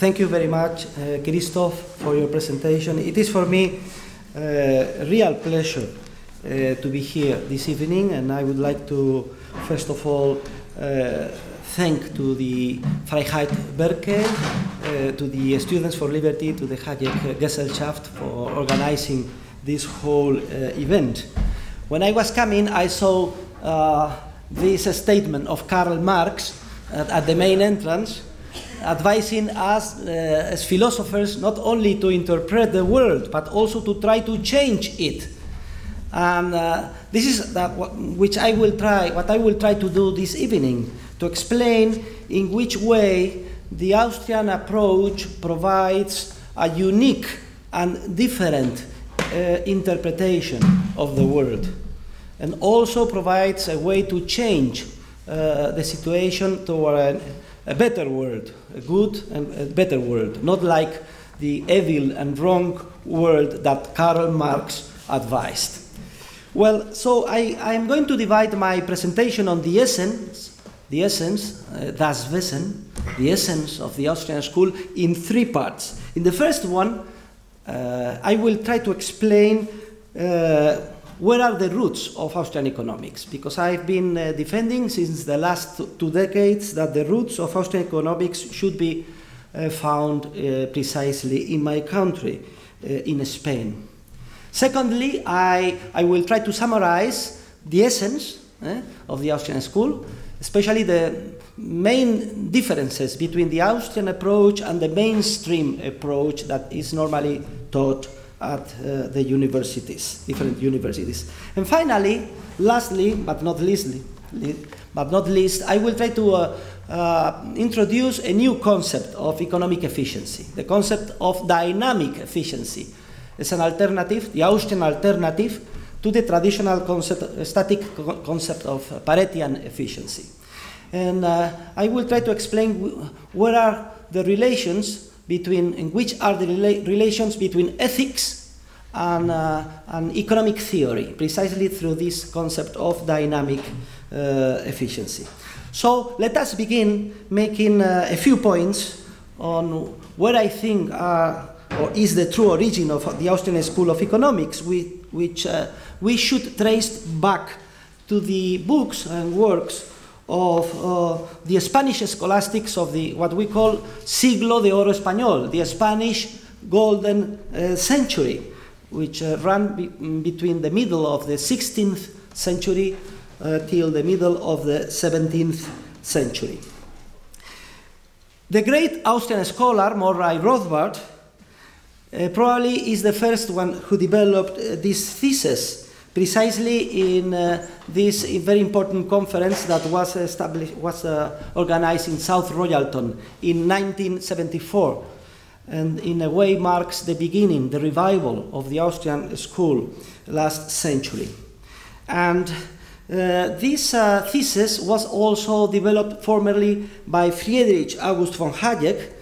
Thank you very much, Christoph, for your presentation. It is for me a real pleasure to be here this evening, and I would like to, first of all, thank to the Freiheitsfreunden, to the Students for Liberty, to the Hayek-Gesellschaft for organizing this whole event. When I was coming, I saw this statement of Karl Marx at the main entrance, advising us as philosophers not only to interpret the world, but also to try to change it. And this is what I will try to do this evening, to explain in which way the Austrian approach provides a unique and different interpretation of the world, and also provides a way to change the situation toward a better world, a good and a better world, not like the evil and wrong world that Karl Marx advised. Well, so I am going to divide my presentation on the essence, das Wesen, the essence of the Austrian school, in three parts. In the first one, I will try to explain where are the roots of Austrian economics, because I've been defending since the last 2 decades that the roots of Austrian economics should be found precisely in my country, in Spain. Secondly, I will try to summarize the essence of the Austrian school, especially the main differences between the Austrian approach and the mainstream approach that is normally taught at the universities, different universities. And finally, lastly, but not least, I will try to introduce a new concept of economic efficiency, the concept of dynamic efficiency. It's an alternative, the Austrian alternative, to the traditional concept, static concept of Paretian efficiency. And I will try to explain what are the relations between, and which are the relations between ethics and economic theory, precisely through this concept of dynamic efficiency. So let us begin making a few points on what I think are, or is the true origin of the Austrian School of Economics, which we should trace back to the books and works of the Spanish scholastics of the what we call Siglo de Oro Español, the Spanish golden century, which ran between the middle of the 16th century till the middle of the 17th century. The great Austrian scholar, Murray Rothbard, probably is the first one who developed this thesis, precisely in this very important conference that was organized in South Royalton in 1974, and in a way marks the beginning, the revival of the Austrian school last century. And this thesis was also developed formerly by Friedrich August von Hayek,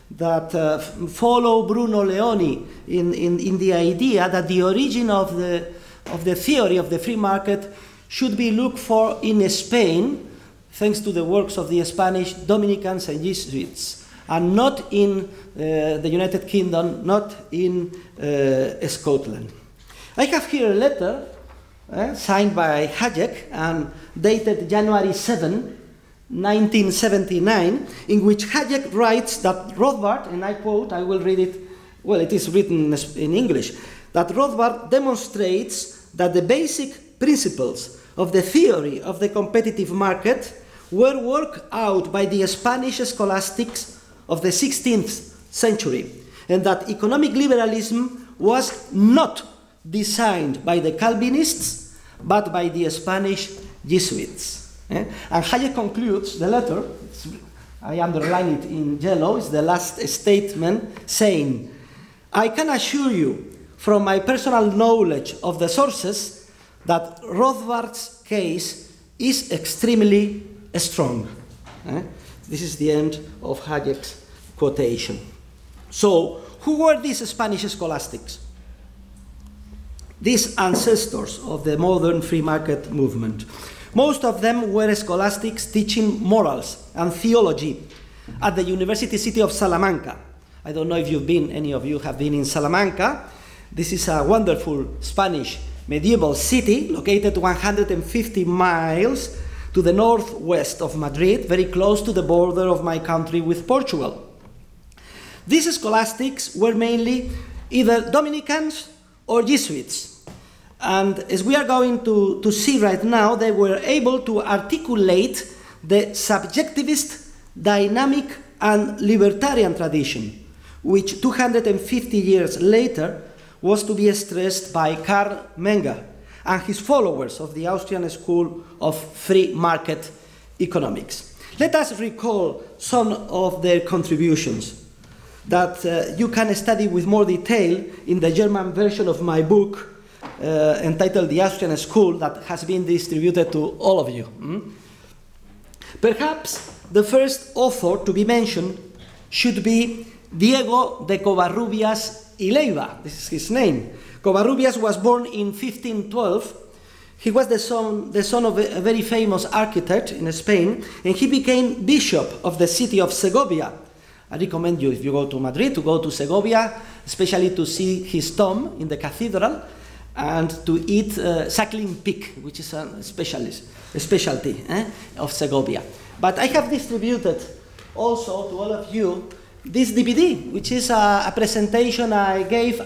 that follow Bruno Leoni in the idea that the origin of the theory of the free market should be looked for in Spain, thanks to the works of the Spanish Dominicans and Jesuits, and not in the United Kingdom, not in Scotland. I have here a letter signed by Hayek and dated January 7, 1979, in which Hayek writes that Rothbard, and I quote, I will read it, well, it is written in English, that Rothbard demonstrates that the basic principles of the theory of the competitive market were worked out by the Spanish scholastics of the 16th century, and that economic liberalism was not designed by the Calvinists, but by the Spanish Jesuits. And Hayek concludes the letter, I underline it in yellow, it's the last statement, saying, I can assure you from my personal knowledge of the sources that Rothbard's case is extremely strong. This is the end of Hayek's quotation. So, who were these Spanish scholastics? These ancestors of the modern free market movement. Most of them were scholastics teaching morals and theology at the University City of Salamanca, I don't know if any of you have been in Salamanca. This is a wonderful Spanish medieval city located 150 miles to the northwest of Madrid, very close to the border of my country with Portugal. These scholastics were mainly either Dominicans or Jesuits. And as we are going to see right now, they were able to articulate the subjectivist, dynamic, and libertarian tradition, which 250 years later was to be stressed by Karl Menger and his followers of the Austrian school of free market economics. Let us recall some of their contributions that you can study with more detail in the German version of my book entitled The Austrian School, that has been distributed to all of you. Perhaps the first author to be mentioned should be Diego de Covarrubias y Leiva. This is his name. Covarrubias was born in 1512. He was the son of a very famous architect in Spain, and he became bishop of the city of Segovia. I recommend you, if you go to Madrid, to go to Segovia, especially to see his tomb in the cathedral, and to eat suckling pig, which is a specialty of Segovia. But I have distributed also to all of you this DVD, which is a presentation I gave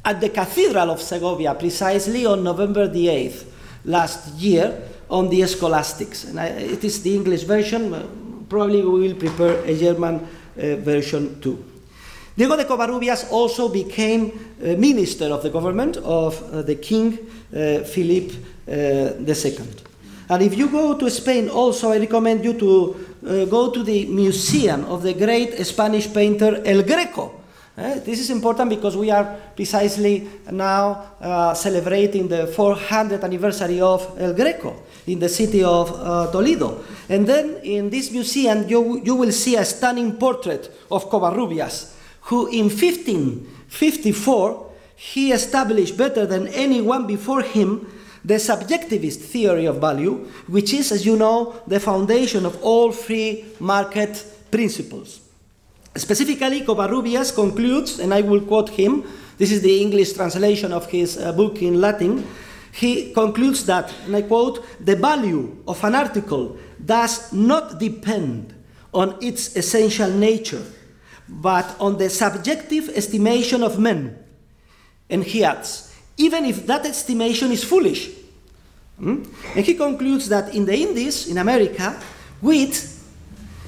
at the Cathedral of Segovia, precisely on November the 8th last year, on the scholastics. And it is the English version. Probably we will prepare a German version too. Diego de Covarrubias also became minister of the government of the King Philip II. And if you go to Spain also, I recommend you to go to the museum of the great Spanish painter El Greco. This is important because we are precisely now celebrating the 400th anniversary of El Greco in the city of Toledo. And then in this museum you will see a stunning portrait of Covarrubias, who in 1554 he established better than anyone before him the subjectivist theory of value, which is, as you know, the foundation of all free market principles. Specifically, Covarrubias concludes, and I will quote him, this is the English translation of his book in Latin, he concludes that, and I quote, "The value of an article does not depend on its essential nature, but on the subjective estimation of men." And he adds, even if that estimation is foolish. And he concludes that in the Indies, in America, wheat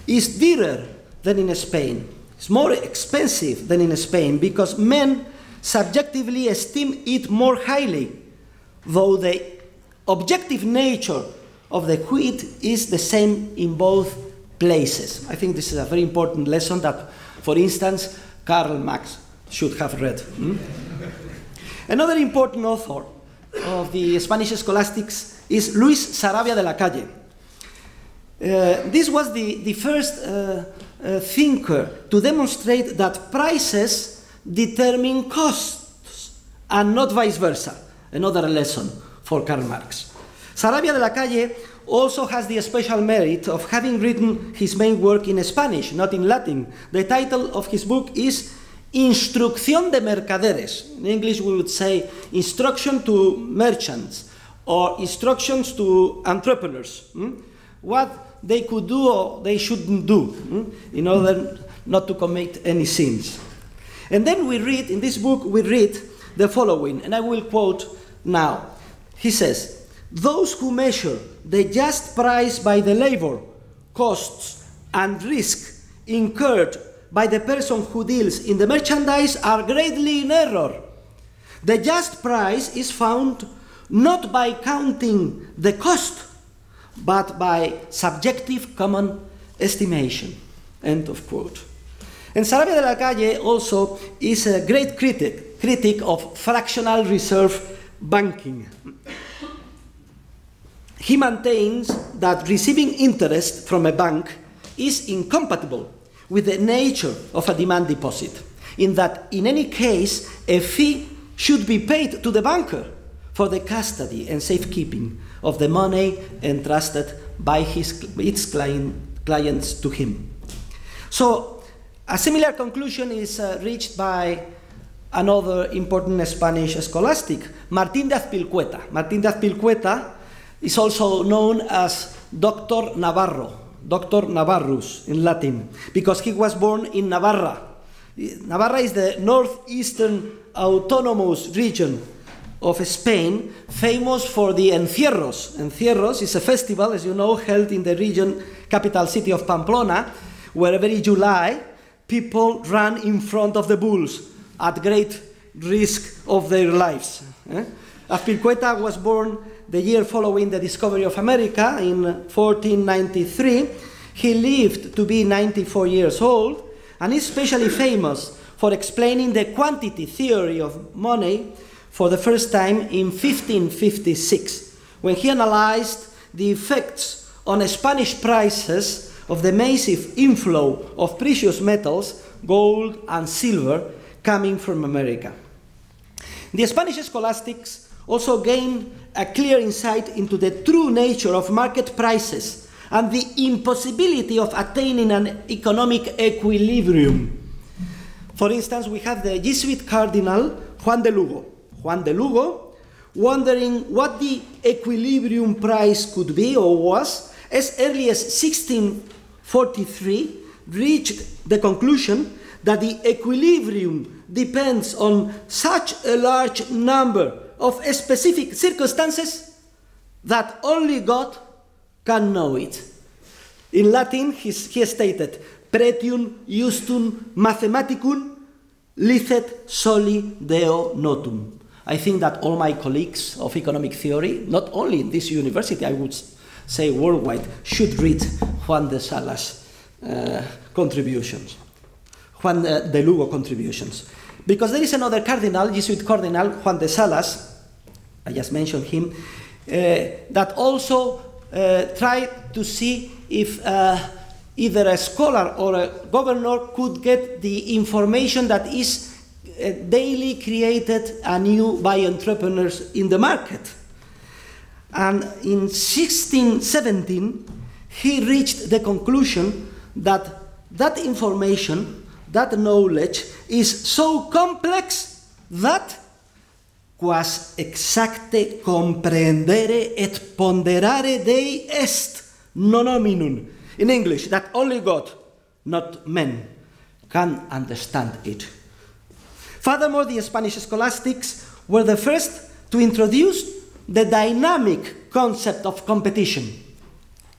is dearer than in Spain. It's more expensive than in Spain because men subjectively esteem it more highly, though the objective nature of the wheat is the same in both places. I think this is a very important lesson that, for instance, Karl Marx should have read. Another important author of the Spanish scholastics is Luis Sarabia de la Calle. This was the first thinker to demonstrate that prices determine costs and not vice versa. Another lesson for Karl Marx. Sarabia de la Calle also has the special merit of having written his main work in Spanish, not in Latin. The title of his book is Instrucción de Mercaderes. In English we would say instruction to merchants or instructions to entrepreneurs. What they could do or they shouldn't do in order not to commit any sins. And then we read, in this book we read the following, and I will quote now. He says, "Those who measure the just price by the labor, costs, and risk incurred by the person who deals in the merchandise are greatly in error. The just price is found not by counting the cost, but by subjective common estimation." End of quote. And Sarabia de la Calle also is a great critic of fractional reserve banking. He maintains that receiving interest from a bank is incompatible with the nature of a demand deposit, in that in any case a fee should be paid to the banker for the custody and safekeeping of the money entrusted by its clients to him. So A similar conclusion is reached by another important Spanish scholastic, Martín de Azpilcueta. Martín de Azpilcueta is also known as Doctor Navarro, Doctor Navarrus in Latin, because he was born in Navarra. Navarra is the northeastern autonomous region of Spain, famous for the encierros. Encierros is a festival, as you know, held in the region capital city of Pamplona, where every July people run in front of the bulls at great risk of their lives. Azpilcueta was born the year following the discovery of America in 1493. He lived to be 94 years old, and is especially famous for explaining the quantity theory of money for the first time in 1556, when he analyzed the effects on Spanish prices of the massive inflow of precious metals, gold and silver, coming from America. The Spanish scholastics also gained a clear insight into the true nature of market prices and the impossibility of attaining an economic equilibrium. For instance, we have the Jesuit Cardinal Juan de Lugo. Juan de Lugo, wondering what the equilibrium price could be or was, as early as 1643, reached the conclusion that the equilibrium depends on such a large number of specific circumstances that only God can know it. In Latin, he stated, pretium justum mathematicum licet soli Deo notum. I think that all my colleagues of economic theory, not only in this university, I would say worldwide, should read Juan de Salas' contributions, Juan de Lugo contributions. Because there is another cardinal, Jesuit cardinal, Juan de Salas, I just mentioned him, that also tried to see if either a scholar or a governor could get the information that is daily created anew by entrepreneurs in the market. And in 1617, he reached the conclusion that that information, that knowledge, is so complex that quas exacte comprehendere et ponderare Dei est non hominum. In English, that only God, not men, can understand it. Furthermore, the Spanish scholastics were the first to introduce the dynamic concept of competition.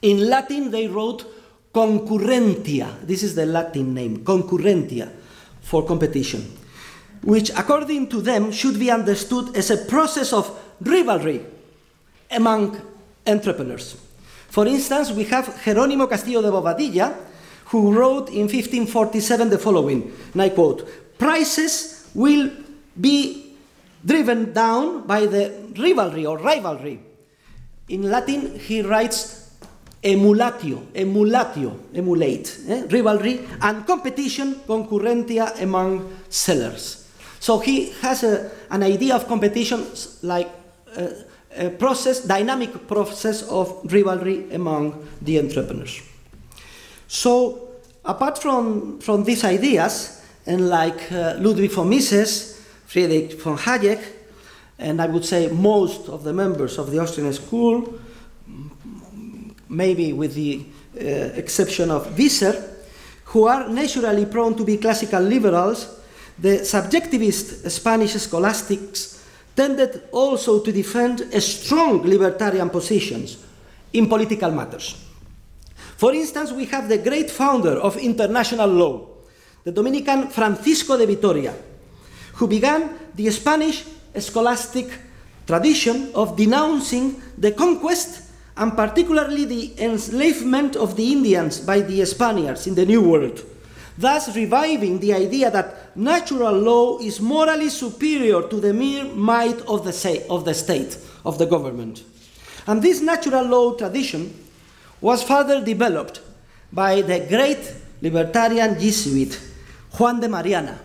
In Latin, they wrote concurrentia. This is the Latin name, concurrentia, for competition, which, according to them, should be understood as a process of rivalry among entrepreneurs. For instance, we have Jerónimo Castillo de Bobadilla, who wrote in 1547 the following, and I quote, "Prices will be driven down by the rivalry or rivalry." In Latin, he writes emulatio, emulate, rivalry, and competition, concurrentia, among sellers. So he has an idea of competition like a process, dynamic process of rivalry among the entrepreneurs. So apart from these ideas, and like Ludwig von Mises, Friedrich von Hayek, and I would say most of the members of the Austrian school, maybe with the exception of Visser, who are naturally prone to be classical liberals, the subjectivist Spanish scholastics tended also to defend strong libertarian positions in political matters. For instance, we have the great founder of international law, the Dominican Francisco de Vitoria, who began the Spanish scholastic tradition of denouncing the conquest and particularly the enslavement of the Indians by the Spaniards in the New World, thus reviving the idea that natural law is morally superior to the mere might of the state, of the government. And this natural law tradition was further developed by the great libertarian Jesuit Juan de Mariana,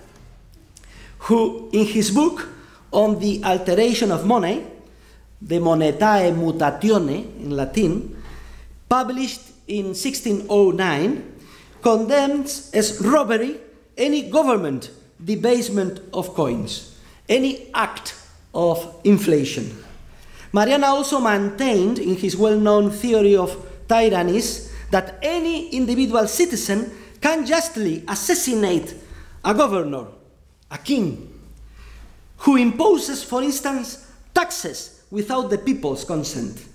who in his book on the alteration of money, De Monetae Mutatione in Latin, published in 1609, condemns as robbery any government debasement of coins, any act of inflation. Mariana also maintained in his well-known theory of tyrannies that any individual citizen can justly assassinate a governor, a king, who imposes, for instance, taxes without the people's consent.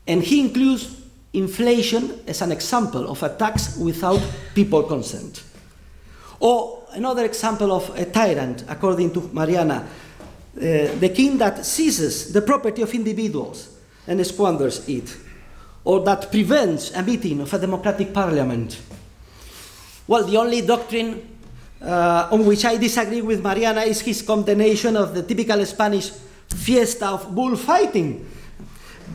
And he includes inflation as an example of a tax without people consent. Or another example of a tyrant, according to Mariana, the king that seizes the property of individuals and squanders it, or that prevents a meeting of a democratic parliament. Well, the only doctrine on which I disagree with Mariana is his condemnation of the typical Spanish fiesta of bullfighting.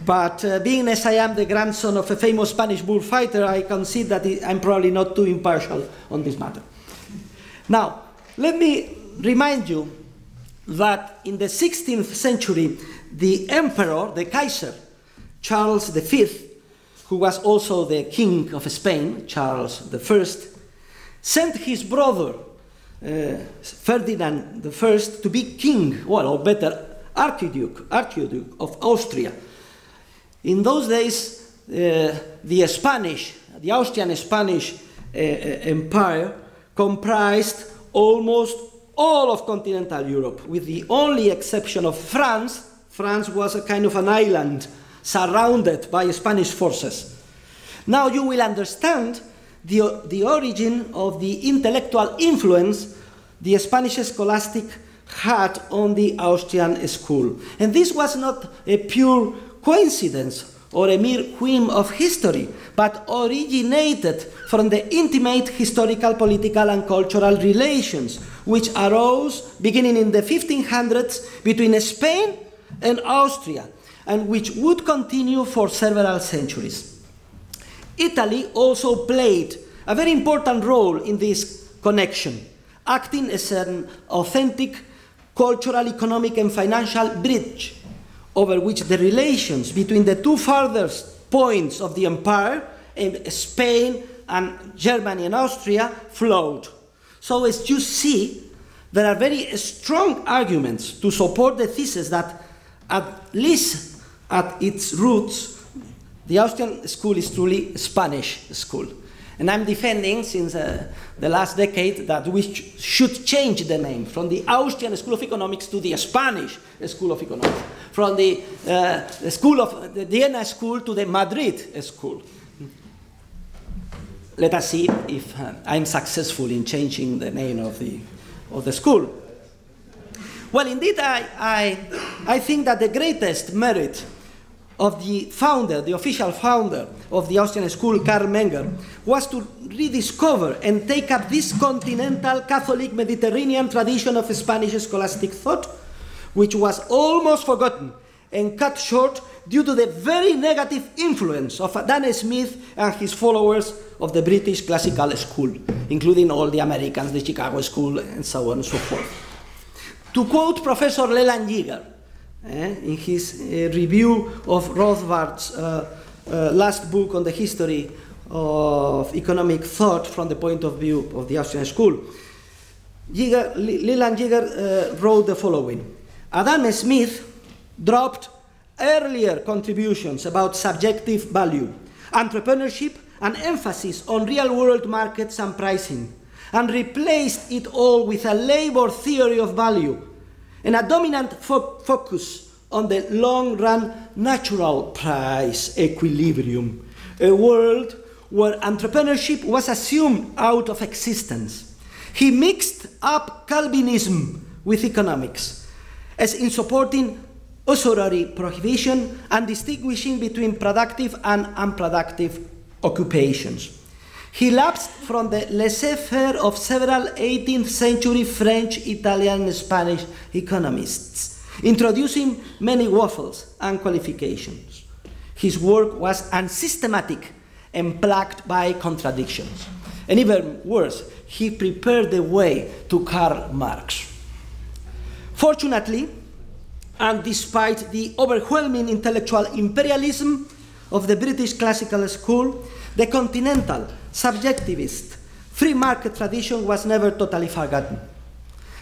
But being as I am the grandson of a famous Spanish bullfighter, I concede that I'm probably not too impartial on this matter. Now, let me remind you that in the 16th century, the emperor, the Kaiser, Charles V, who was also the king of Spain, Charles I, sent his brother, Ferdinand I, to be king, well, or better, Archduke of Austria. In those days, the Austrian Spanish Empire comprised almost all of continental Europe, with the only exception of France. France was a kind of an island surrounded by Spanish forces. Now you will understand the origin of the intellectual influence the Spanish scholastic had on the Austrian school. And this was not a pure coincidence or a mere whim of history, but originated from the intimate historical, political, and cultural relations which arose beginning in the 1500s between Spain and Austria, and which would continue for several centuries. Italy also played a very important role in this connection, acting as an authentic cultural, economic, and financial bridge over which the relations between the two farthest points of the empire, Spain and Germany and Austria, flowed. So as you see, there are very strong arguments to support the thesis that, at least at its roots, the Austrian school is truly a Spanish school. And I'm defending, since the last decade, that we should change the name from the Austrian School of Economics to the Spanish School of Economics, from the Vienna School to the Madrid School. Let us see if I'm successful in changing the name of the school. Well, indeed, I think that the greatest merit of the founder, the official founder of the Austrian school, Karl Menger, was to rediscover and take up this continental Catholic Mediterranean tradition of Spanish scholastic thought, which was almost forgotten and cut short due to the very negative influence of Adam Smith and his followers of the British classical school, including all the Americans, the Chicago School, and so on and so forth. To quote Professor Leland Yeager, in his review of Rothbard's last book on the history of economic thought from the point of view of the Austrian school, Leland Yeager wrote the following: Adam Smith dropped earlier contributions about subjective value, entrepreneurship, and emphasis on real-world markets and pricing, and replaced it all with a labor theory of value and a dominant focus on the long-run natural price equilibrium, a world where entrepreneurship was assumed out of existence. He mixed up Calvinism with economics, as in supporting usury prohibition and distinguishing between productive and unproductive occupations. He lapsed from the laissez-faire of several 18th century French, Italian, and Spanish economists, introducing many waffles and qualifications. His work was unsystematic and plagued by contradictions. And even worse, he prepared the way to Karl Marx. Fortunately, and despite the overwhelming intellectual imperialism of the British classical school, the continental subjectivist free market tradition was never totally forgotten.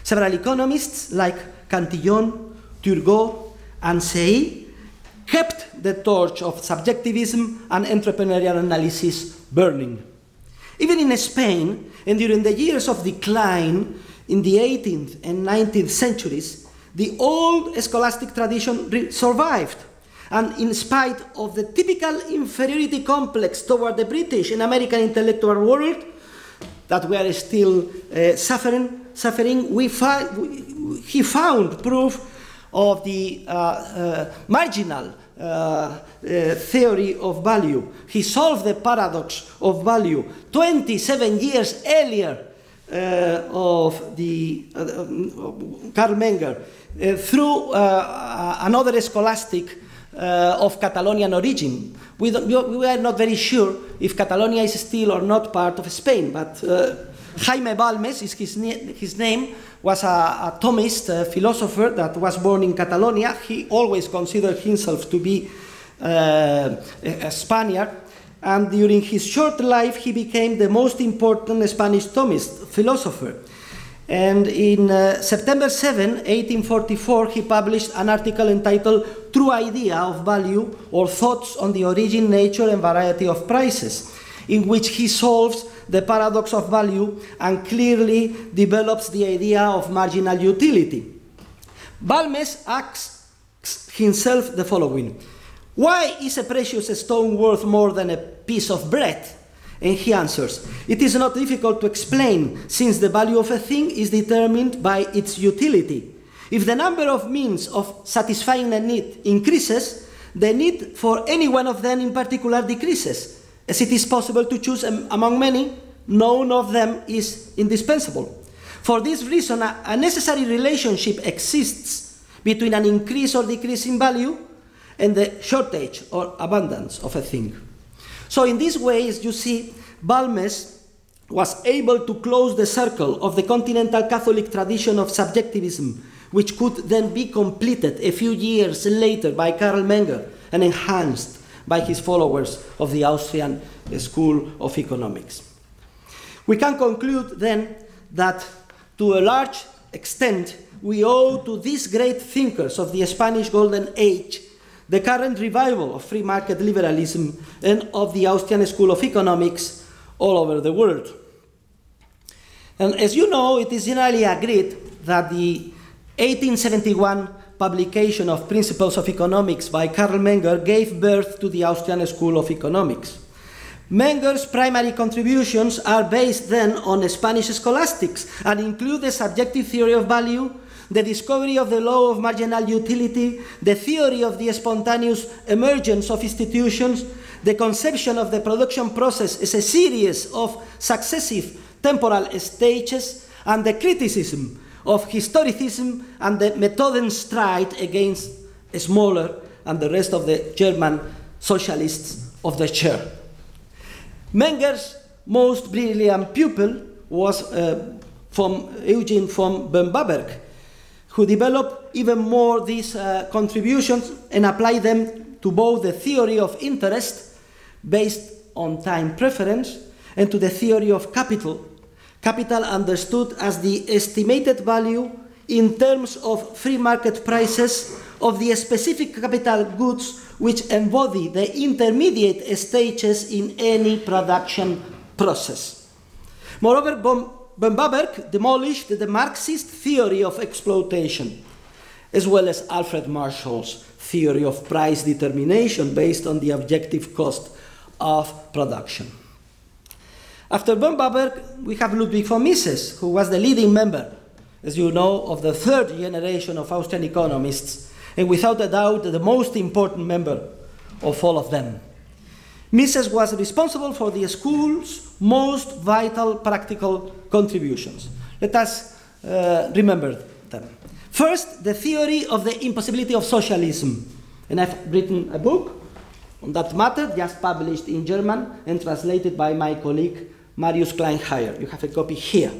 Several economists like Cantillon, Turgot, and Say kept the torch of subjectivism and entrepreneurial analysis burning. Even in Spain, and during the years of decline in the 18th and 19th centuries, the old scholastic tradition survived. And in spite of the typical inferiority complex toward the British and American intellectual world that we are still suffering, he found proof of the marginal theory of value. He solved the paradox of value 27 years earlier of the Karl Menger through another scholastic of Catalonian origin. We are not very sure if Catalonia is still or not part of Spain, but Jaime Balmes is his name, was a Thomist, a philosopher that was born in Catalonia. He always considered himself to be a Spaniard, and during his short life he became the most important Spanish Thomist philosopher. And in September 7, 1844, he published an article entitled True Idea of Value, or Thoughts on the Origin, Nature and Variety of Prices, in which he solves the paradox of value and clearly develops the idea of marginal utility. Balmes asks himself the following: why is a precious stone worth more than a piece of bread? And he answers, it is not difficult to explain, since the value of a thing is determined by its utility. If the number of means of satisfying a need increases, the need for any one of them in particular decreases. As it is possible to choose among many, none of them is indispensable. For this reason, a necessary relationship exists between an increase or decrease in value and the shortage or abundance of a thing. So in these ways, you see, Balmes was able to close the circle of the continental Catholic tradition of subjectivism, which could then be completed a few years later by Karl Menger and enhanced by his followers of the Austrian School of Economics. We can conclude then that to a large extent we owe to these great thinkers of the Spanish Golden Age the current revival of free market liberalism and of the Austrian School of Economics all over the world. And as you know, it is generally agreed that the 1871 publication of Principles of Economics by Karl Menger gave birth to the Austrian School of Economics. Menger's primary contributions are based then on Spanish scholastics and include the subjective theory of value, the discovery of the law of marginal utility, the theory of the spontaneous emergence of institutions, the conception of the production process as a series of successive temporal stages, and the criticism of historicism and the Methodenstreit against Smoller and the rest of the German socialists of the chair. Menger's most brilliant pupil was Eugen von Böhm-Bawerk, who developed even more these contributions and applied them to both the theory of interest based on time preference and to the theory of capital. Capital understood as the estimated value in terms of free market prices of the specific capital goods which embody the intermediate stages in any production process. Moreover, Böhm-Bawerk demolished the Marxist theory of exploitation, as well as Alfred Marshall's theory of price determination based on the objective cost of production. After Böhm-Bawerk, we have Ludwig von Mises, who was the leading member, as you know, of the third generation of Austrian economists, and without a doubt the most important member of all of them. Mises was responsible for the school's most vital practical contributions. Let us remember them. First, the theory of the impossibility of socialism. And I've written a book on that matter, just published in German and translated by my colleague Marius Kleinheyer. You have a copy here.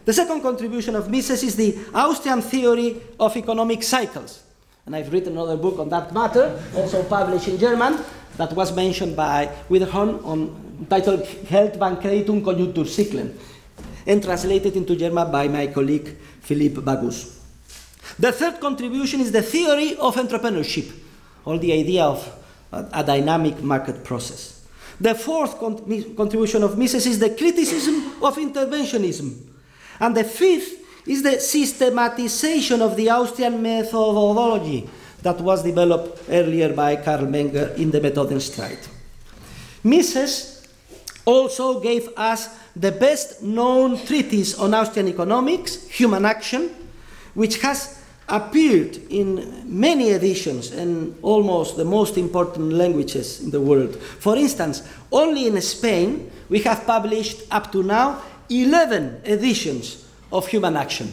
The second contribution of Mises is the Austrian theory of economic cycles. And I've written another book on that matter, also published in German, that was mentioned by Wiederhorn on titled Hielt van Kreditum Konjunkturzyklen, and translated into German by my colleague Philippe Bagus. The third contribution is the theory of entrepreneurship, or the idea of a dynamic market process. The fourth contribution of Mises is the criticism of interventionism. And the fifth is the systematization of the Austrian methodology that was developed earlier by Karl Menger in the Methodenstreit. Mises also gave us the best known treatise on Austrian economics, Human Action, which has appeared in many editions in almost the most important languages in the world. For instance, only in Spain we have published up to now 11 editions of Human Action,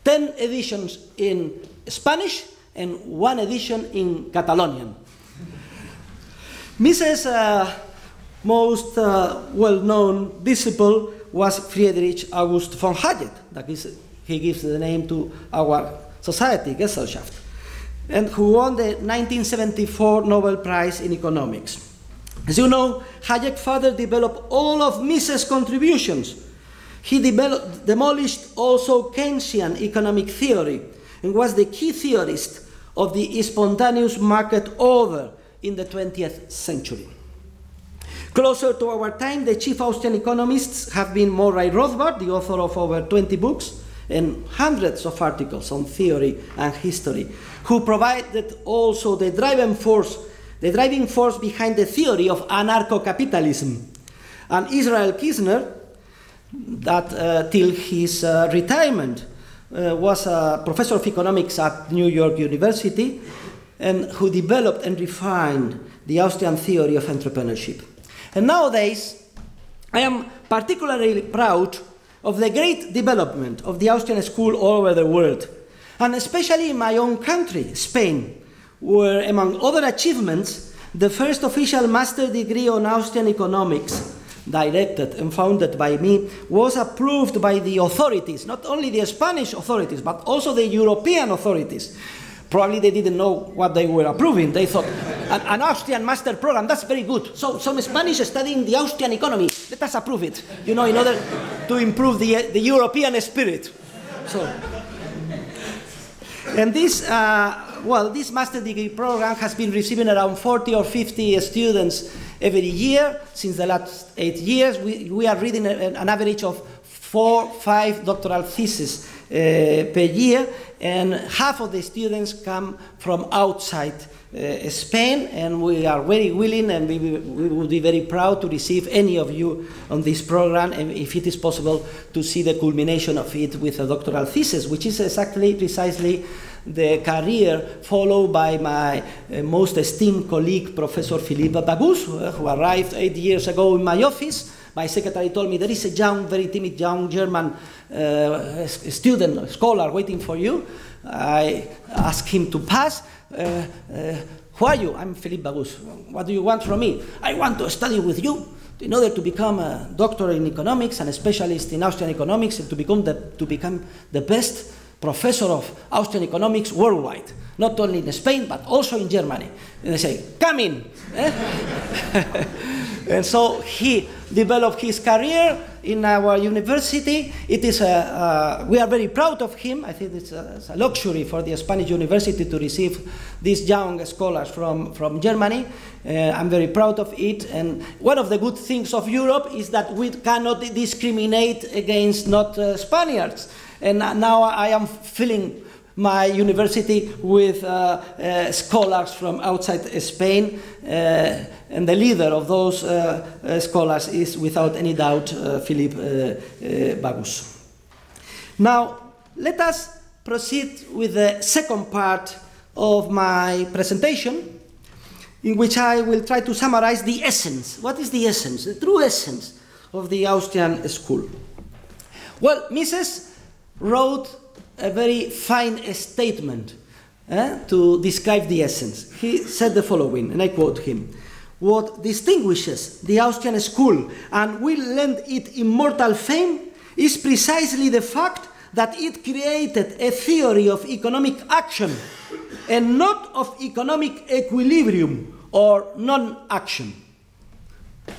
10 editions in Spanish and 1 edition in Catalonian. Mises' most well-known disciple was Friedrich August von Hayek. That is, he gives the name to our society, Gesellschaft, and who won the 1974 Nobel Prize in Economics. As you know, Hayek further developed all of Mises' contributions. He demolished also Keynesian economic theory and was the key theorist of the spontaneous market order in the 20th century. Closer to our time, the chief Austrian economists have been Murray Rothbard, the author of over 20 books and hundreds of articles on theory and history, who provided also the driving force behind the theory of anarcho-capitalism. And Israel Kirzner, that till his retirement was a professor of economics at New York University, and who developed and refined the Austrian theory of entrepreneurship. And nowadays, I am particularly proud of the great development of the Austrian school all over the world, and especially in my own country, Spain, where, among other achievements, the first official master degree on Austrian economics, directed and founded by me, was approved by the authorities, not only the Spanish authorities, but also the European authorities. Probably they didn't know what they were approving. They thought, an Austrian master program, that's very good. So some Spanish studying the Austrian economy, let us approve it, you know, in order to improve the European spirit. So, and this, this master degree program has been receiving around 40 or 50 students every year. Since the last 8 years, we are reading an average of 4 or 5 doctoral theses per year, and half of the students come from outside Spain, and we are very willing and we would be very proud to receive any of you on this program, and if it is possible to see the culmination of it with a doctoral thesis, which is precisely the career followed by my most esteemed colleague, Professor Philippe Bagus, who arrived 8 years ago in my office. My secretary told me, there is a young, very timid young German student, scholar waiting for you. I asked him to pass. Who are you? I'm Philippe Bagus. What do you want from me? I want to study with you in order to become a doctor in economics and a specialist in Austrian economics, and to become the best professor of Austrian economics worldwide, not only in Spain, but also in Germany. And I say, come in. And so he developed his career in our university. It is we are very proud of him. I think it's a luxury for the Spanish university to receive these young scholars from Germany. I'm very proud of it. And one of the good things of Europe is that we cannot discriminate against not Spaniards. And now I am filling my university with scholars from outside Spain, and the leader of those scholars is, without any doubt, Philippe Bagus. Now, let us proceed with the second part of my presentation, in which I will try to summarize the essence. What is the essence, the true essence of the Austrian school? Well, Mises wrote a very fine statement to describe the essence. He said the following, and I quote him: "What distinguishes the Austrian school and will lend it immortal fame is precisely the fact that it created a theory of economic action and not of economic equilibrium or non-action.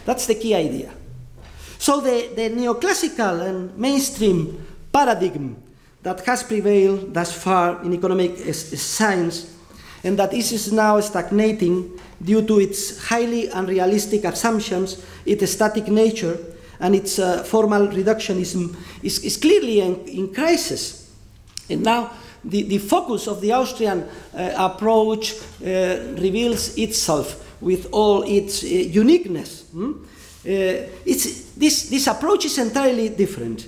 That's the key idea. So the neoclassical and mainstream paradigm that has prevailed thus far in economic science, and that is now stagnating due to its highly unrealistic assumptions, its static nature, and its formal reductionism, is clearly in crisis. And now the focus of the Austrian approach reveals itself with all its uniqueness. This approach is entirely different.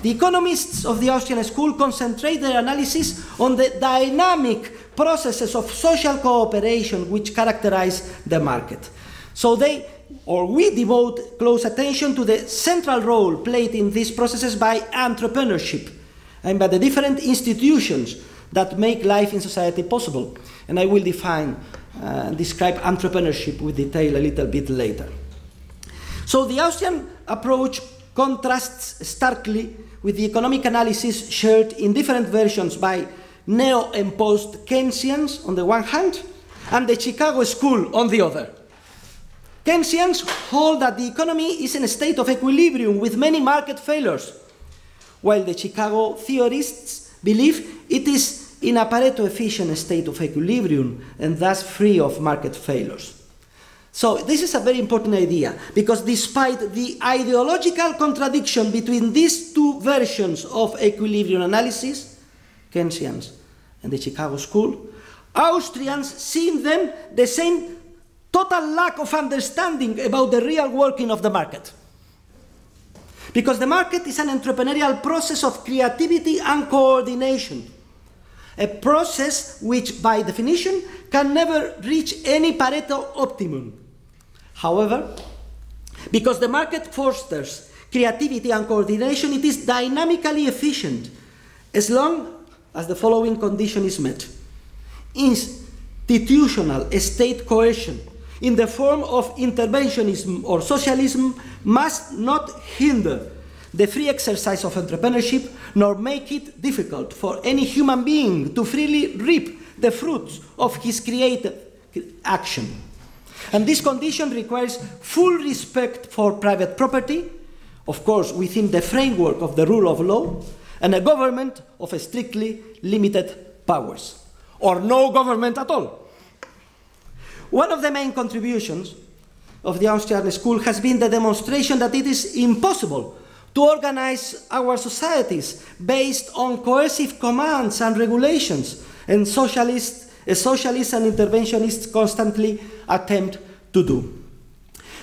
The economists of the Austrian school concentrate their analysis on the dynamic processes of social cooperation which characterize the market. So we devote close attention to the central role played in these processes by entrepreneurship and by the different institutions that make life in society possible. And I will define and describe entrepreneurship with detail a little bit later. So the Austrian approach contrasts starkly with the economic analysis shared in different versions by neo and post-Keynesians on the one hand, and the Chicago School on the other. Keynesians hold that the economy is in a state of equilibrium with many market failures, while the Chicago theorists believe it is in a Pareto efficient state of equilibrium and thus free of market failures. So this is a very important idea, because despite the ideological contradiction between these two versions of equilibrium analysis, Keynesians and the Chicago School, Austrians see in them the same total lack of understanding about the real working of the market. Because the market is an entrepreneurial process of creativity and coordination, a process which, by definition, can never reach any Pareto optimum. However, because the market fosters creativity and coordination, it is dynamically efficient as long as the following condition is met. Institutional state coercion in the form of interventionism or socialism must not hinder the free exercise of entrepreneurship, nor make it difficult for any human being to freely reap the fruits of his creative action. And this condition requires full respect for private property, of course within the framework of the rule of law, and a government of strictly limited powers, or no government at all. One of the main contributions of the Austrian school has been the demonstration that it is impossible to organize our societies based on coercive commands and regulations, and socialists and interventionists constantly attempt to do.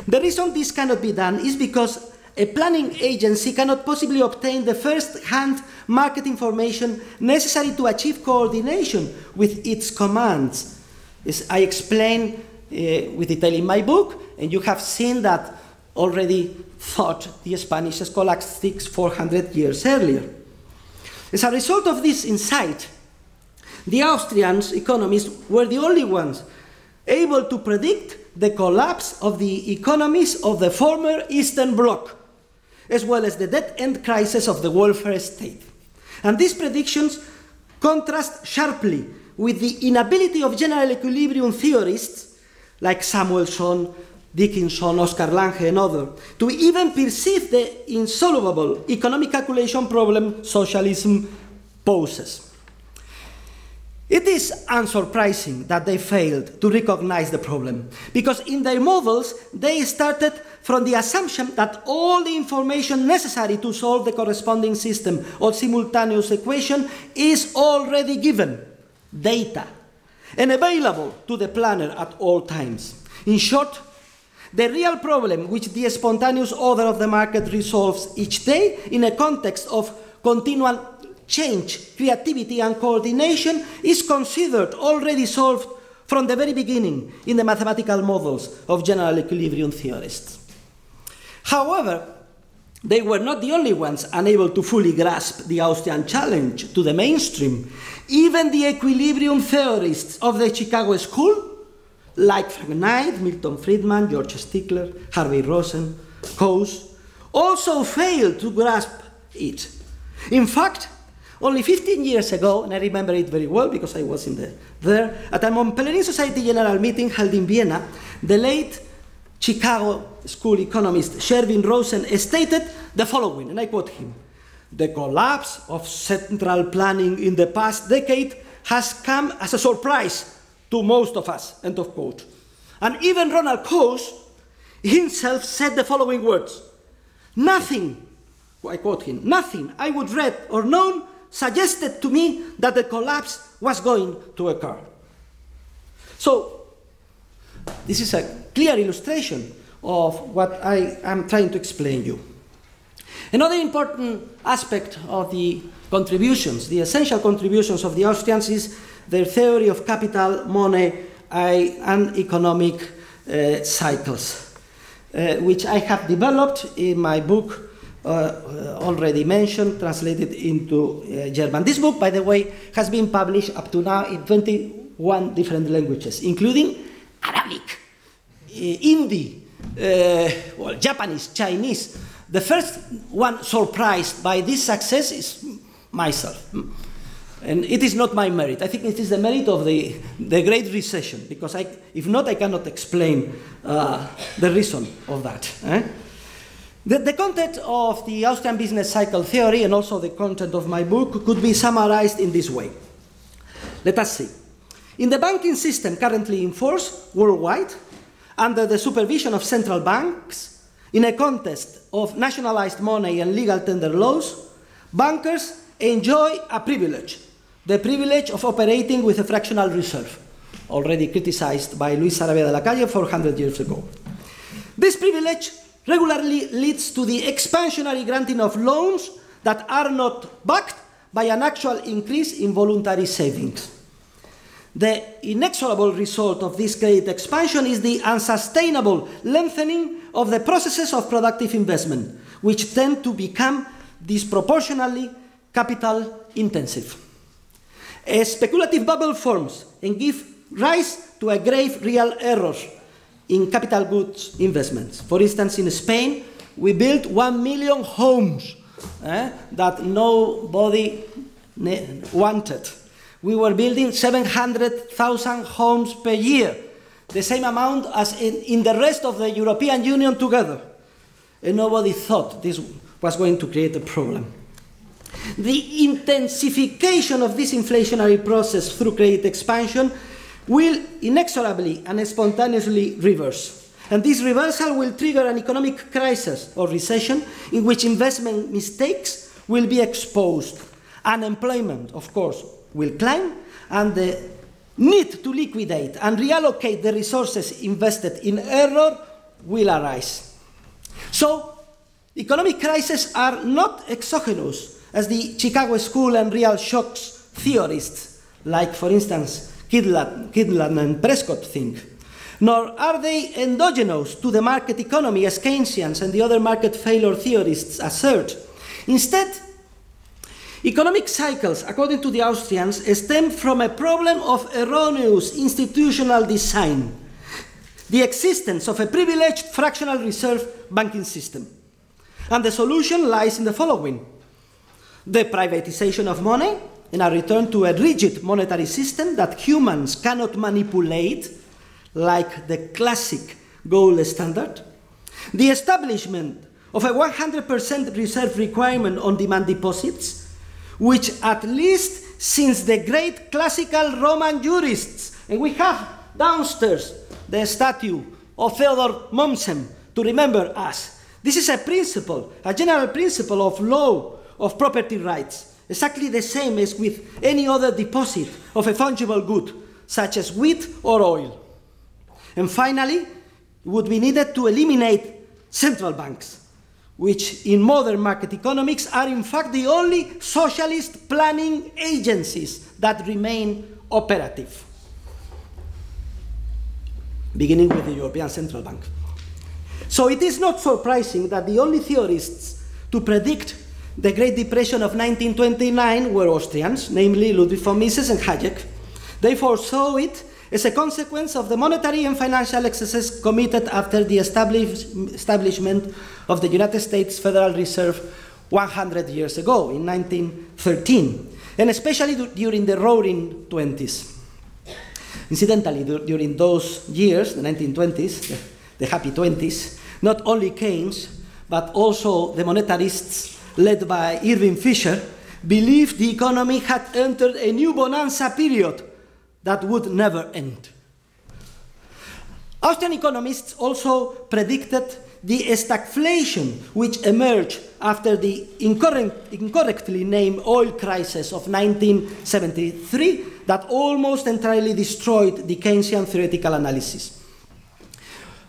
The reason this cannot be done is because a planning agency cannot possibly obtain the first-hand market information necessary to achieve coordination with its commands. As I explain with detail in my book, and you have seen that already thought the Spanish scholastics 400 years earlier. As a result of this insight, the Austrian economists were the only ones able to predict the collapse of the economies of the former Eastern Bloc, as well as the dead-end crisis of the welfare state. And these predictions contrast sharply with the inability of general equilibrium theorists like Samuelson, Dickinson, Oscar Lange, and others, to even perceive the insoluble economic calculation problem socialism poses. It is unsurprising that they failed to recognize the problem, because in their models they started from the assumption that all the information necessary to solve the corresponding system or simultaneous equation is already given, data, and available to the planner at all times. In short, the real problem which the spontaneous order of the market resolves each day in a context of continual change, creativity, and coordination is considered already solved from the very beginning in the mathematical models of general equilibrium theorists. However, they were not the only ones unable to fully grasp the Austrian challenge to the mainstream. Even the equilibrium theorists of the Chicago School, like Frank Knight, Milton Friedman, George Stickler, Harvey Rosen, Coase, also failed to grasp it. In fact, Only 15 years ago, and I remember it very well because I was there, at a Montpellier Society General Meeting held in Vienna, the late Chicago school economist Sherwin Rosen stated the following, and I quote him: "The collapse of central planning in the past decade has come as a surprise to most of us," end of quote. And even Ronald Coase himself said the following words: "Nothing," I quote him, "nothing I would read or known suggested to me that the collapse was going to occur." So, this is a clear illustration of what I am trying to explain you. Another important aspect of the contributions, the essential contributions of the Austrians, is their theory of capital, money, and economic cycles, which I have developed in my book already mentioned, translated into German. This book, by the way, has been published up to now in 21 different languages, including Arabic, Hindi, Japanese, Chinese. The first one surprised by this success is myself. And it is not my merit. I think it is the merit of the Great Recession, because if not, I cannot explain the reason of that. The content of the Austrian business cycle theory, and also the content of my book, could be summarized in this way. Let us see. In the banking system currently in force worldwide, under the supervision of central banks, in a context of nationalized money and legal tender laws, bankers enjoy a privilege, the privilege of operating with a fractional reserve, already criticized by Luis Sarabia de la Calle 400 years ago. This privilege regularly leads to the expansionary granting of loans that are not backed by an actual increase in voluntary savings. The inexorable result of this credit expansion is the unsustainable lengthening of the processes of productive investment, which tend to become disproportionately capital intensive. A speculative bubble forms and gives rise to a grave real error in capital goods investments. For instance, in Spain, we built 1 million homes that nobody wanted. We were building 700,000 homes per year, the same amount as in the rest of the European Union together. And nobody thought this was going to create a problem. The intensification of this inflationary process through credit expansion will inexorably and spontaneously reverse. And this reversal will trigger an economic crisis or recession in which investment mistakes will be exposed. Unemployment, of course, will climb, and the need to liquidate and reallocate the resources invested in error will arise. So, economic crises are not exogenous, as the Chicago School and real shocks theorists, like, for instance, Kidland and Prescott think, nor are they endogenous to the market economy, as Keynesians and the other market failure theorists assert. Instead, economic cycles, according to the Austrians, stem from a problem of erroneous institutional design, the existence of a privileged fractional reserve banking system. And the solution lies in the following: the privatization of money and a return to a rigid monetary system that humans cannot manipulate, like the classic gold standard, the establishment of a 100% reserve requirement on demand deposits, which at least since the great classical Roman jurists, and we have downstairs the statue of Theodor Mommsen to remember us. This is a principle, a general principle of law of property rights, exactly the same as with any other deposit of a fungible good, such as wheat or oil. And finally, it would be needed to eliminate central banks, which in modern market economics are in fact the only socialist planning agencies that remain operative, beginning with the European Central Bank. So it is not surprising that the only theorists to predict the Great Depression of 1929 were Austrians, namely Ludwig von Mises and Hayek. They foresaw it as a consequence of the monetary and financial excesses committed after the establishment of the United States Federal Reserve 100 years ago, in 1913, and especially during the Roaring 20s. Incidentally, during those years, the 1920s, the happy 20s, not only Keynes, but also the monetarists led by Irving Fisher believed the economy had entered a new bonanza period that would never end. Austrian economists also predicted the stagflation which emerged after the incorrectly named oil crisis of 1973 that almost entirely destroyed the Keynesian theoretical analysis.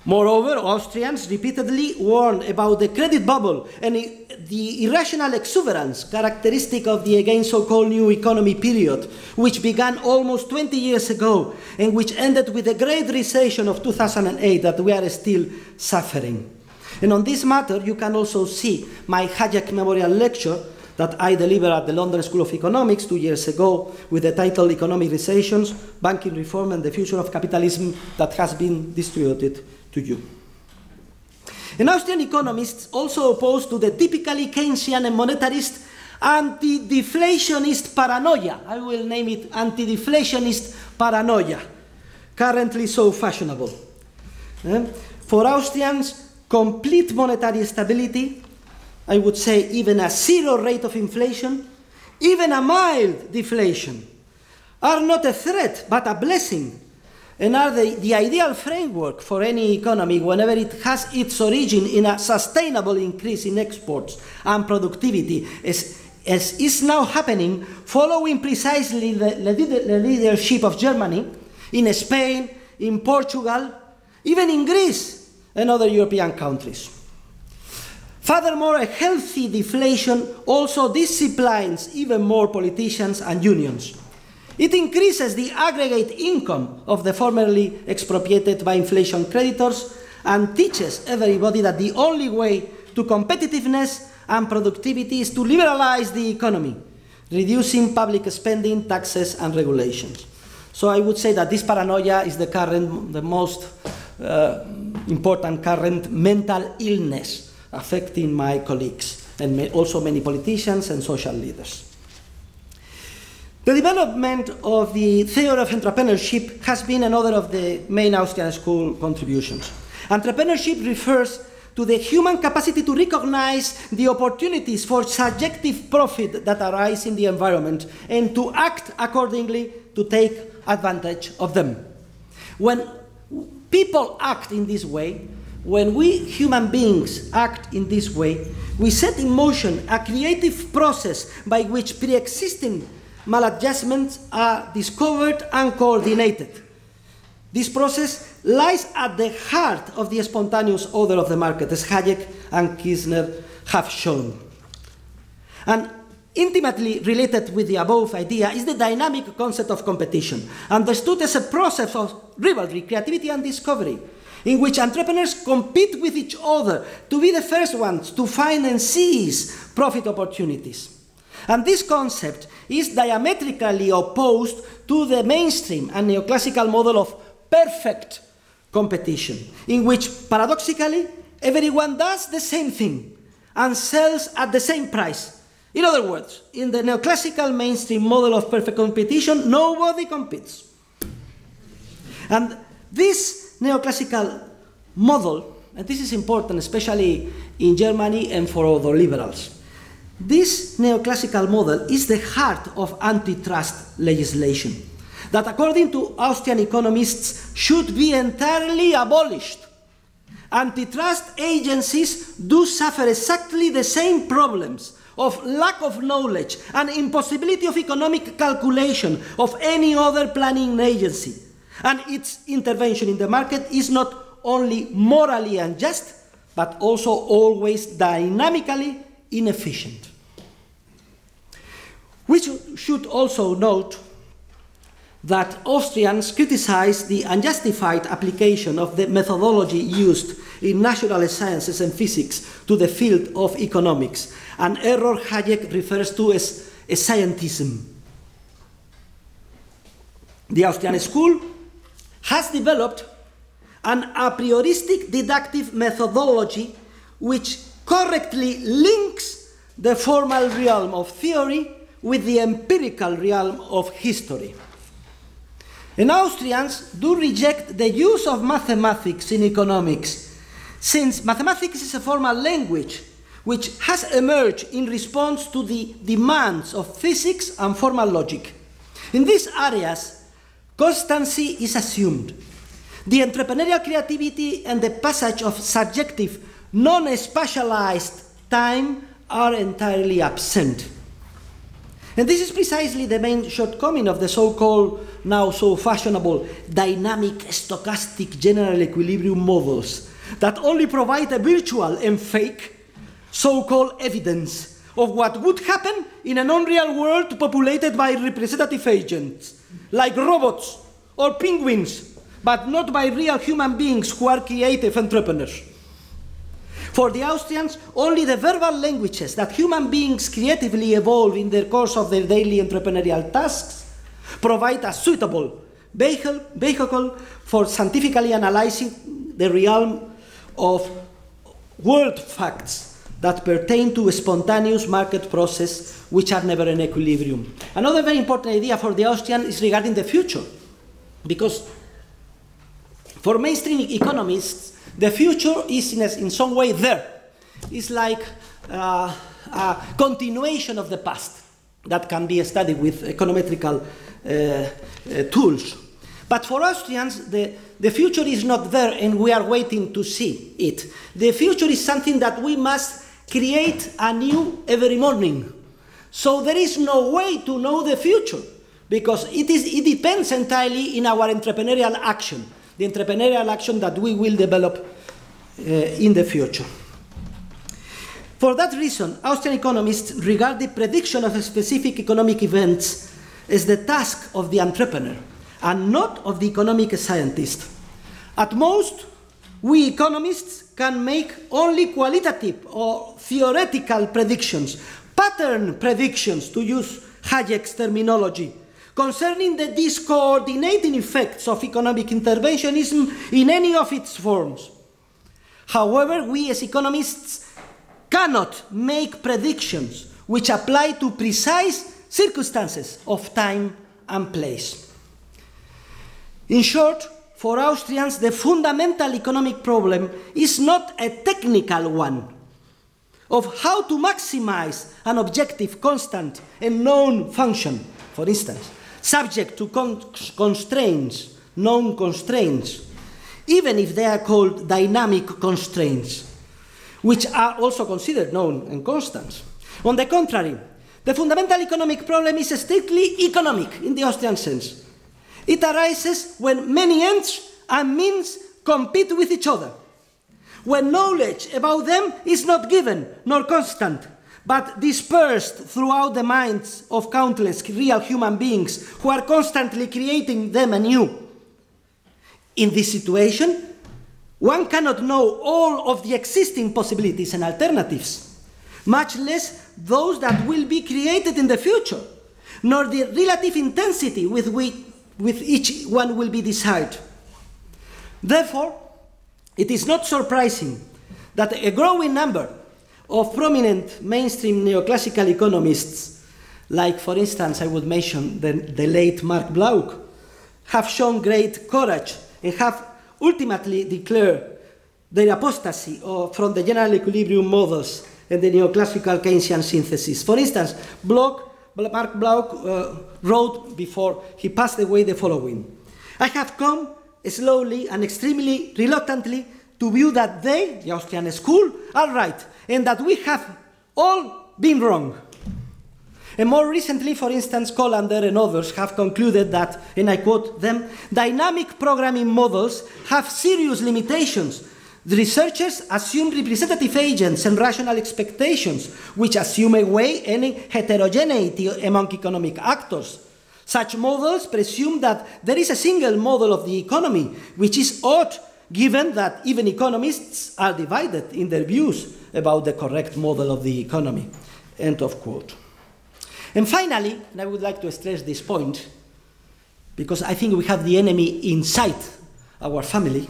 Moreover, Austrians repeatedly warned about the credit bubble and the irrational exuberance characteristic of the again so-called new economy period, which began almost 20 years ago and which ended with the great recession of 2008 that we are still suffering. And on this matter, you can also see my Hayek Memorial Lecture that I delivered at the London School of Economics 2 years ago with the title Economic Recessions, Banking Reform and the Future of Capitalism, that has been distributed to you. And Austrian economists also opposed to the typically Keynesian and monetarist anti-deflationist paranoia. I will name it anti-deflationist paranoia, currently so fashionable. For Austrians, complete monetary stability, I would say even a zero rate of inflation, even a mild deflation, are not a threat but a blessing, and are the ideal framework for any economy whenever it has its origin in a sustainable increase in exports and productivity, as is now happening following precisely the leadership of Germany, in Spain, in Portugal, even in Greece and other European countries. Furthermore, a healthy deflation also disciplines even more politicians and unions. It increases the aggregate income of the formerly expropriated by inflation creditors and teaches everybody that the only way to competitiveness and productivity is to liberalize the economy, reducing public spending, taxes, and regulations. So I would say that this paranoia is the most important current mental illness affecting my colleagues and also many politicians and social leaders. The development of the theory of entrepreneurship has been another of the main Austrian school contributions. Entrepreneurship refers to the human capacity to recognize the opportunities for subjective profit that arise in the environment and to act accordingly to take advantage of them. When people act in this way, when we human beings act in this way, we set in motion a creative process by which pre-existing maladjustments are discovered and coordinated. This process lies at the heart of the spontaneous order of the market, as Hayek and Kirchner have shown. And intimately related with the above idea is the dynamic concept of competition, understood as a process of rivalry, creativity, and discovery, in which entrepreneurs compete with each other to be the first ones to find and seize profit opportunities. And this concept is diametrically opposed to the mainstream and neoclassical model of perfect competition, in which, paradoxically, everyone does the same thing and sells at the same price. In other words, in the neoclassical mainstream model of perfect competition, nobody competes. And this neoclassical model, and this is important, especially in Germany and for other liberals, this neoclassical model is the heart of antitrust legislation that, according to Austrian economists, should be entirely abolished. Antitrust agencies do suffer exactly the same problems of lack of knowledge and impossibility of economic calculation of any other planning agency. And its intervention in the market is not only morally unjust, but also always dynamically inefficient. We should also note that Austrians criticize the unjustified application of the methodology used in natural sciences and physics to the field of economics, an error Hayek refers to as scientism. The Austrian school has developed an a prioristic deductive methodology which correctly links the formal realm of theory with the empirical realm of history. And Austrians do reject the use of mathematics in economics, since mathematics is a formal language which has emerged in response to the demands of physics and formal logic. In these areas, constancy is assumed. The entrepreneurial creativity and the passage of subjective, non-spatialized time are entirely absent. And this is precisely the main shortcoming of the so-called, now so fashionable, dynamic stochastic general equilibrium models that only provide a virtual and fake so-called evidence of what would happen in an unreal world populated by representative agents, like robots or penguins, but not by real human beings who are creative entrepreneurs. For the Austrians, only the verbal languages that human beings creatively evolve in the course of their daily entrepreneurial tasks provide a suitable vehicle for scientifically analyzing the realm of world facts that pertain to a spontaneous market process which are never in equilibrium. Another very important idea for the Austrian is regarding the future, because for mainstream economists, the future is in some way there. It's like a continuation of the past that can be studied with econometrical tools. But for Austrians, the future is not there and we are waiting to see it. The future is something that we must create anew every morning. So there is no way to know the future because it depends entirely in our entrepreneurial action, the entrepreneurial action that we will develop in the future. For that reason, Austrian economists regard the prediction of specific economic events as the task of the entrepreneur and not of the economic scientist. At most, we economists can make only qualitative or theoretical predictions, pattern predictions, to use Hayek's terminology, concerning the discoordinating effects of economic interventionism in any of its forms. However, we as economists cannot make predictions which apply to precise circumstances of time and place. In short, for Austrians, the fundamental economic problem is not a technical one of how to maximize an objective, constant, and known function, for instance, subject to constraints, known constraints, even if they are called dynamic constraints, which are also considered known and constant. On the contrary, the fundamental economic problem is strictly economic in the Austrian sense. It arises when many ends and means compete with each other, when knowledge about them is not given nor constant, but dispersed throughout the minds of countless real human beings who are constantly creating them anew. In this situation, one cannot know all of the existing possibilities and alternatives, much less those that will be created in the future, nor the relative intensity with each one will be desired. Therefore, it is not surprising that a growing number of prominent mainstream neoclassical economists, like, for instance, I would mention the late Mark Bloch, have shown great courage and have ultimately declared their apostasy from the general equilibrium models and the neoclassical Keynesian synthesis. For instance, Mark Bloch wrote before he passed away the following: I have come slowly and extremely reluctantly to view that they, the Austrian school, are right, and that we have all been wrong. And more recently, for instance, Colander and others have concluded that, and I quote them, dynamic programming models have serious limitations. The researchers assume representative agents and rational expectations, which assume away any heterogeneity among economic actors. Such models presume that there is a single model of the economy, which is odd, given that even economists are divided in their views about the correct model of the economy. End of quote. And finally, and I would like to stress this point, because I think we have the enemy inside our family,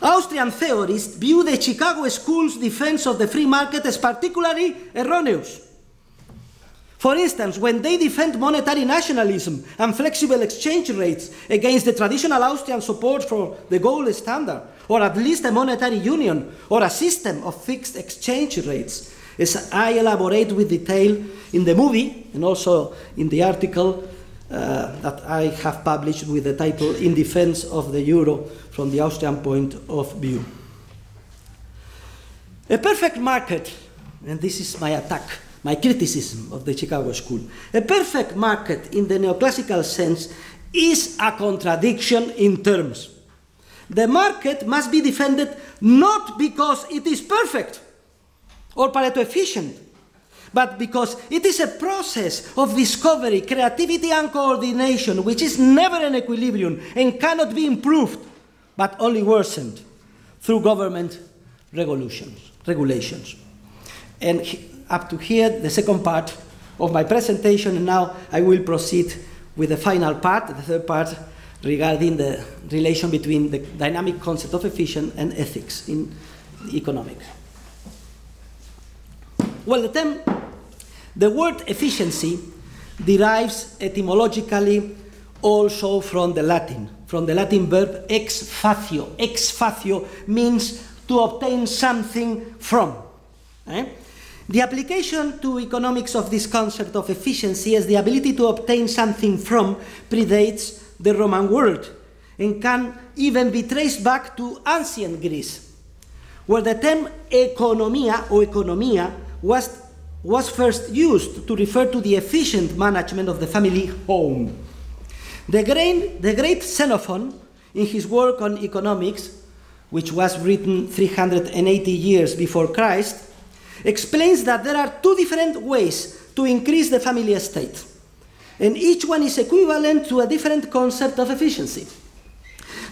Austrian theorists view the Chicago School's defense of the free market as particularly erroneous. For instance, when they defend monetary nationalism and flexible exchange rates against the traditional Austrian support for the gold standard, or at least a monetary union, or a system of fixed exchange rates, as I elaborate with detail in the movie and also in the article that I have published with the title In Defense of the Euro from the Austrian Point of View. A perfect market, and this is my attack, my criticism of the Chicago School, a perfect market in the neoclassical sense is a contradiction in terms. The market must be defended not because it is perfect or Pareto efficient, but because it is a process of discovery, creativity, and coordination which is never in equilibrium and cannot be improved, but only worsened through government regulations. And up to here, the second part of my presentation, and now I will proceed with the final part, the third part, regarding the relation between the dynamic concept of efficient and ethics in economics. Well, the word efficiency derives etymologically also from the Latin verb ex facio. Ex facio means to obtain something from. The application to economics of this concept of efficiency as the ability to obtain something from predates the Roman world and can even be traced back to ancient Greece, where the term economia or economia was first used to refer to the efficient management of the family home. The great Xenophon, in his work on economics, which was written 380 years before Christ, explains that there are two different ways to increase the family estate, and each one is equivalent to a different concept of efficiency.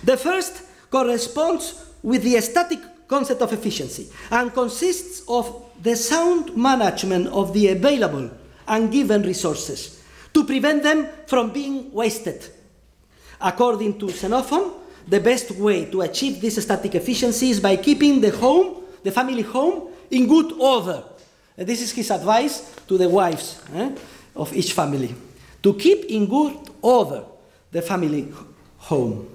The first corresponds with the static concept of efficiency and consists of the sound management of the available and given resources to prevent them from being wasted. According to Xenophon, the best way to achieve this static efficiency is by keeping the family home, in good order. And this is his advice to the wives of each family, to keep in good order the family home.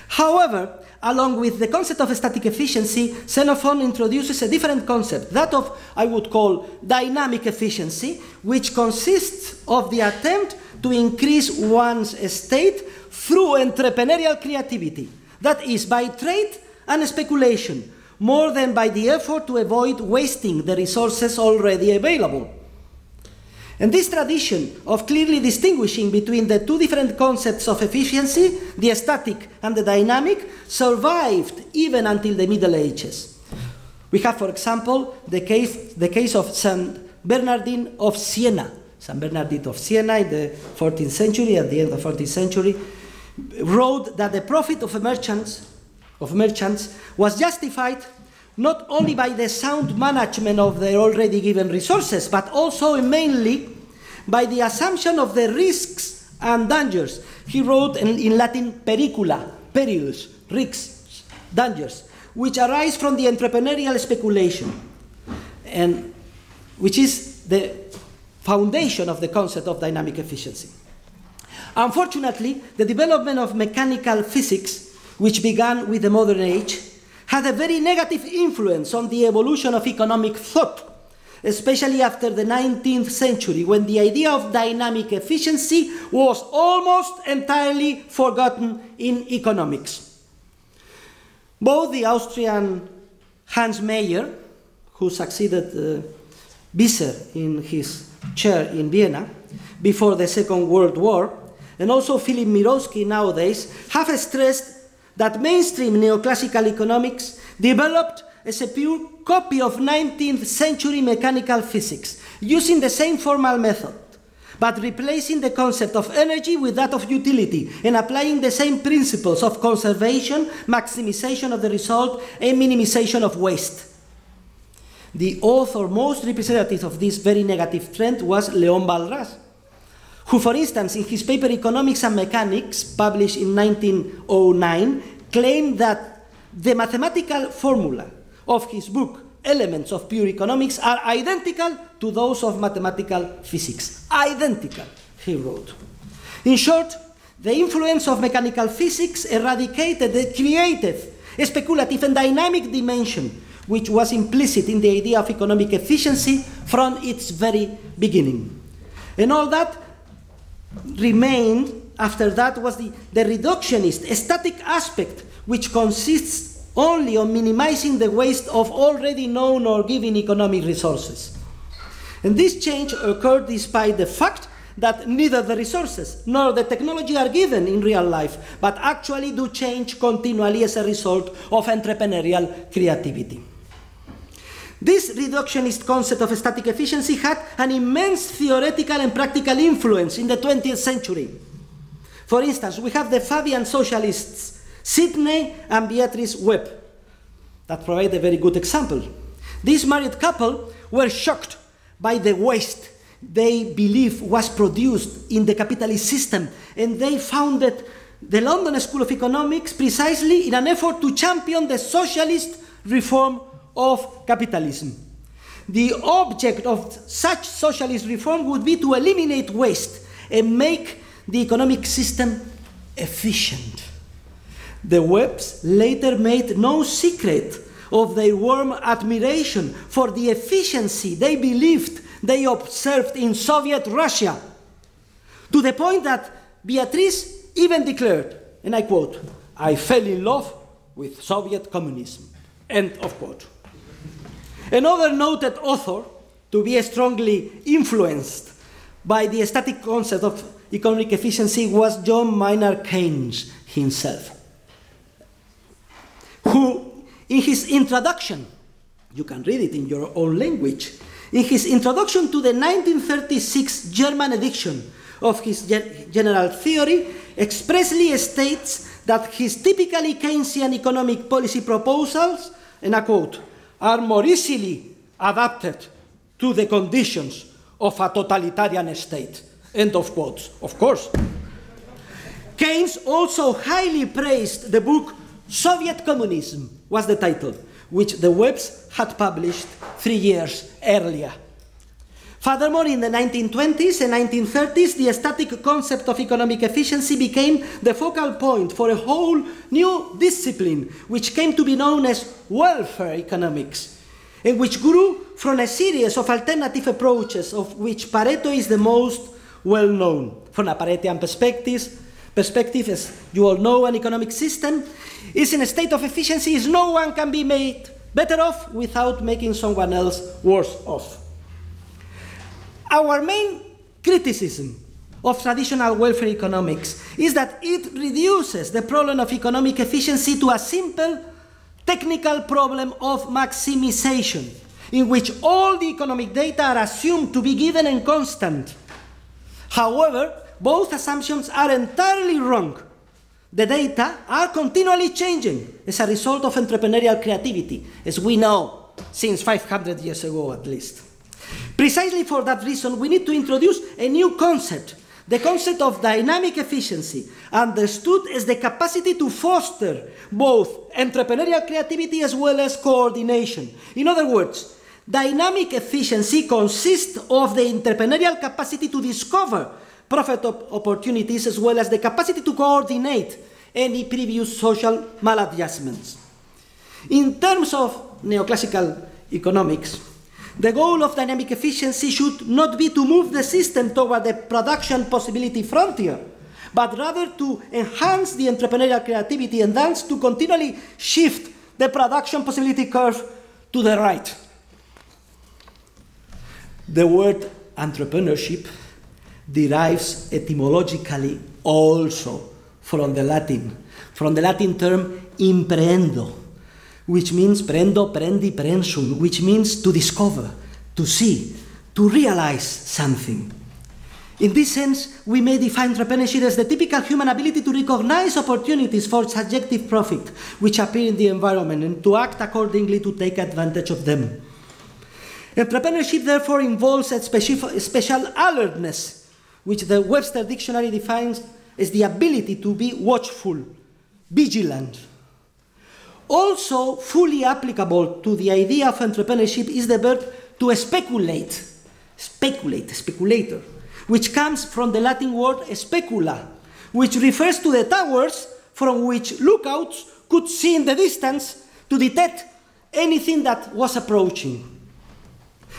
However, along with the concept of static efficiency, Xenophon introduces a different concept, that of, I would call, dynamic efficiency, which consists of the attempt to increase one's estate through entrepreneurial creativity, that is, by trade and speculation, more than by the effort to avoid wasting the resources already available. And this tradition of clearly distinguishing between the two different concepts of efficiency, the static and the dynamic, survived even until the Middle Ages. We have, for example, the case of Saint Bernardine of Siena. Saint Bernardine of Siena in the 14th century, at the end of the 14th century, wrote that the profit of merchants was justified not only by the sound management of their already given resources, but also and mainly by the assumption of the risks and dangers. He wrote in Latin pericula, perils, risks, dangers, which arise from the entrepreneurial speculation, and which is the foundation of the concept of dynamic efficiency. Unfortunately, the development of mechanical physics, which began with the modern age, had a very negative influence on the evolution of economic thought, especially after the 19th century, when the idea of dynamic efficiency was almost entirely forgotten in economics. Both the Austrian Hans Mayer, who succeeded Visser in his chair in Vienna before the Second World War, and also Philip Mirowski nowadays, have stressed that mainstream neoclassical economics developed as a pure copy of 19th century mechanical physics, using the same formal method, but replacing the concept of energy with that of utility, and applying the same principles of conservation, maximization of the result, and minimization of waste. The author most representative of this very negative trend was Léon Walras, who, for instance, in his paper Economics and Mechanics, published in 1909, claimed that the mathematical formula of his book, Elements of Pure Economics, are identical to those of mathematical physics. Identical, he wrote. In short, the influence of mechanical physics eradicated the creative, speculative, and dynamic dimension which was implicit in the idea of economic efficiency from its very beginning. And all that remained after that was the reductionist, static aspect, which consists only on minimizing the waste of already known or given economic resources. And this change occurred despite the fact that neither the resources nor the technology are given in real life, but actually do change continually as a result of entrepreneurial creativity. This reductionist concept of static efficiency had an immense theoretical and practical influence in the 20th century. For instance, we have the Fabian socialists, Sidney and Beatrice Webb, that provide a very good example. This married couple were shocked by the waste they believe was produced in the capitalist system, and they founded the London School of Economics precisely in an effort to champion the socialist reform of capitalism. The object of such socialist reform would be to eliminate waste and make the economic system efficient. The Webbs later made no secret of their warm admiration for the efficiency they believed they observed in Soviet Russia, to the point that Beatrice even declared, and I quote, "I fell in love with Soviet communism," end of quote. Another noted author to be strongly influenced by the static concept of economic efficiency was John Maynard Keynes himself, who, in his introduction, you can read it in your own language, in his introduction to the 1936 German edition of his general theory, expressly states that his typically Keynesian economic policy proposals, and I quote, "are more easily adapted to the conditions of a totalitarian state," end of quotes. Of course. Keynes also highly praised the book Soviet Communism, was the title, which the Webbs had published 3 years earlier. Furthermore, in the 1920s and 1930s, the static concept of economic efficiency became the focal point for a whole new discipline, which came to be known as welfare economics, and which grew from a series of alternative approaches, of which Pareto is the most well known. From a Paretian perspective, as you all know, an economic system is in a state of efficiency as no one can be made better off without making someone else worse off. Our main criticism of traditional welfare economics is that it reduces the problem of economic efficiency to a simple technical problem of maximization, in which all the economic data are assumed to be given and constant. However, both assumptions are entirely wrong. The data are continually changing as a result of entrepreneurial creativity, as we know since 500 years ago at least. Precisely for that reason, we need to introduce a new concept, the concept of dynamic efficiency, understood as the capacity to foster both entrepreneurial creativity as well as coordination. In other words, dynamic efficiency consists of the entrepreneurial capacity to discover profit opportunities as well as the capacity to coordinate any previous social maladjustments. In terms of neoclassical economics, the goal of dynamic efficiency should not be to move the system toward the production possibility frontier, but rather to enhance the entrepreneurial creativity and thus to continually shift the production possibility curve to the right. The word entrepreneurship derives etymologically also from the Latin term imprehendo, which means prendo, prendi, prensum, which means to discover, to see, to realize something. In this sense, we may define entrepreneurship as the typical human ability to recognize opportunities for subjective profit which appear in the environment and to act accordingly to take advantage of them. Entrepreneurship therefore involves a special alertness, which the Webster Dictionary defines as the ability to be watchful, vigilant. Also fully applicable to the idea of entrepreneurship is the verb to speculate, speculator, which comes from the Latin word specula, which refers to the towers from which lookouts could see in the distance to detect anything that was approaching.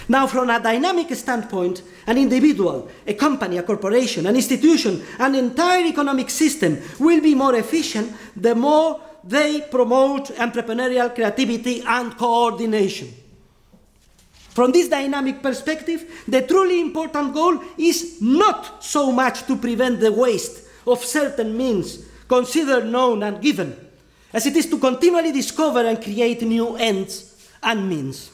Now, from a dynamic standpoint, an individual, a company, a corporation, an institution, an entire economic system will be more efficient the more they promote entrepreneurial creativity and coordination. From this dynamic perspective, the truly important goal is not so much to prevent the waste of certain means considered known and given, as it is to continually discover and create new ends and means.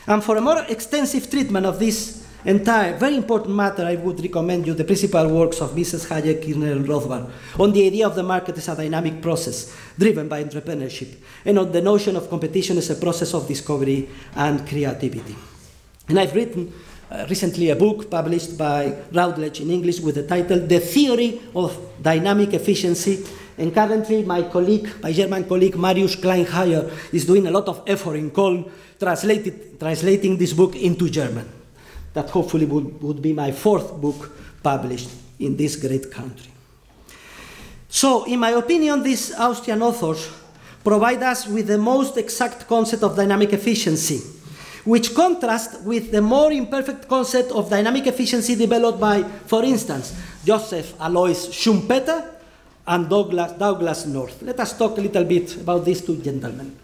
And for a more extensive treatment of this entire very important matter, I would recommend you the principal works of Mrs. Hayek, Kirchner, and Rothbard on the idea of the market as a dynamic process driven by entrepreneurship, and on the notion of competition as a process of discovery and creativity. And I've written recently a book published by Routledge in English with the title The Theory of Dynamic Efficiency, and currently my German colleague Marius Kleinhayer is doing a lot of effort in Köln translating this book into German. That hopefully would be my fourth book published in this great country. So, in my opinion, these Austrian authors provide us with the most exact concept of dynamic efficiency, which contrasts with the more imperfect concept of dynamic efficiency developed by, for instance, Joseph Alois Schumpeter and Douglas North. Let us talk a little bit about these two gentlemen.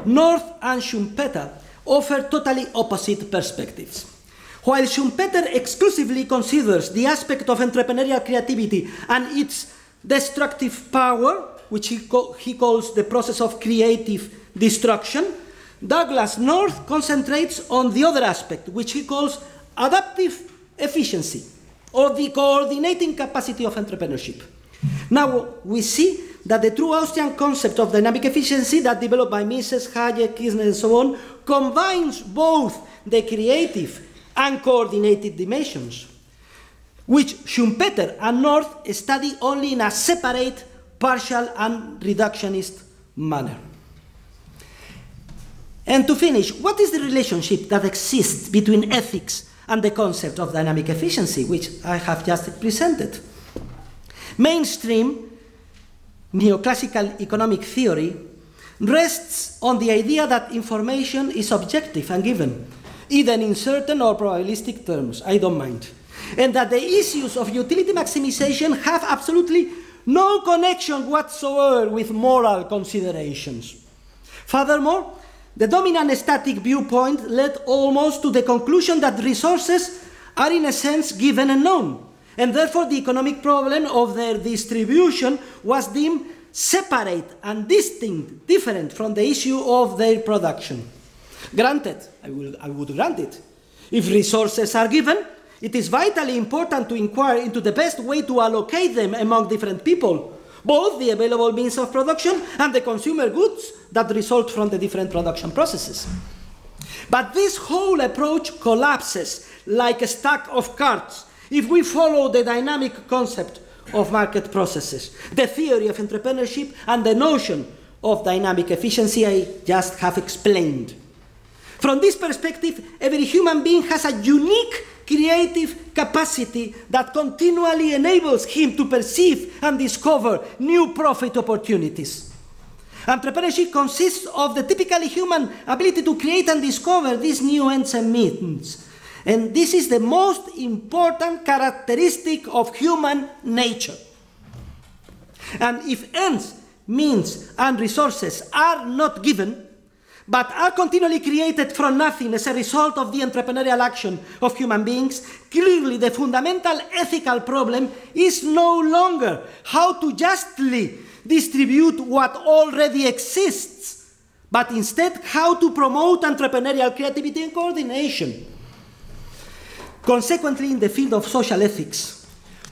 North and Schumpeter offer totally opposite perspectives. While Schumpeter exclusively considers the aspect of entrepreneurial creativity and its destructive power, which he calls the process of creative destruction, Douglas North concentrates on the other aspect, which he calls adaptive efficiency, or the coordinating capacity of entrepreneurship. Now, we see that the true Austrian concept of dynamic efficiency that developed by Mises, Hayek, Kirchner, and so on, combines both the creative and coordinated dimensions, which Schumpeter and North study only in a separate, partial, and reductionist manner. And to finish, what is the relationship that exists between ethics and the concept of dynamic efficiency, which I have just presented? Mainstream neoclassical economic theory rests on the idea that information is objective and given, either in certain or probabilistic terms, I don't mind, and that the issues of utility maximization have absolutely no connection whatsoever with moral considerations. Furthermore, the dominant static viewpoint led almost to the conclusion that resources are in a sense given and known, and therefore the economic problem of their distribution was deemed separate and distinct, different from the issue of their production. Granted, I would grant it. If resources are given, it is vitally important to inquire into the best way to allocate them among different people, both the available means of production and the consumer goods that result from the different production processes. But this whole approach collapses like a stack of cards if we follow the dynamic concept of market processes, the theory of entrepreneurship, and the notion of dynamic efficiency I just have explained. From this perspective, every human being has a unique creative capacity that continually enables him to perceive and discover new profit opportunities. Entrepreneurship consists of the typically human ability to create and discover these new ends and means. And this is the most important characteristic of human nature. And if ends, means, and resources are not given, but are continually created from nothing as a result of the entrepreneurial action of human beings, clearly the fundamental ethical problem is no longer how to justly distribute what already exists, but instead how to promote entrepreneurial creativity and coordination. Consequently, in the field of social ethics,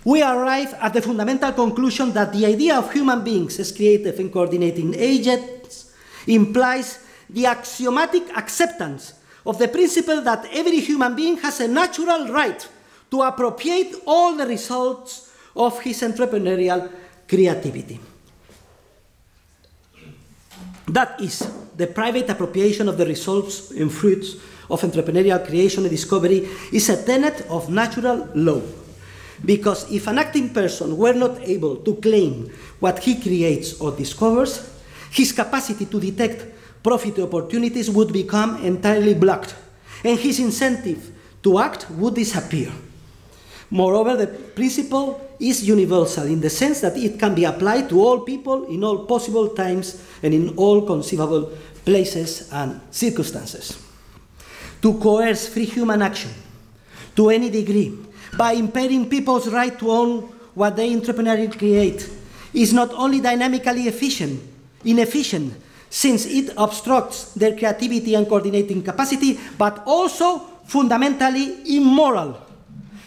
we arrive at the fundamental conclusion that the idea of human beings as creative and coordinating agents implies the axiomatic acceptance of the principle that every human being has a natural right to appropriate all the results of his entrepreneurial creativity. That is, the private appropriation of the results and fruits of entrepreneurial creation and discovery is a tenet of natural law. Because if an acting person were not able to claim what he creates or discovers, his capacity to detect profit opportunities would become entirely blocked, and his incentive to act would disappear. Moreover, the principle is universal in the sense that it can be applied to all people in all possible times and in all conceivable places and circumstances. To coerce free human action to any degree by impairing people's right to own what they entrepreneurially create is not only dynamically inefficient, since it obstructs their creativity and coordinating capacity, but also fundamentally immoral,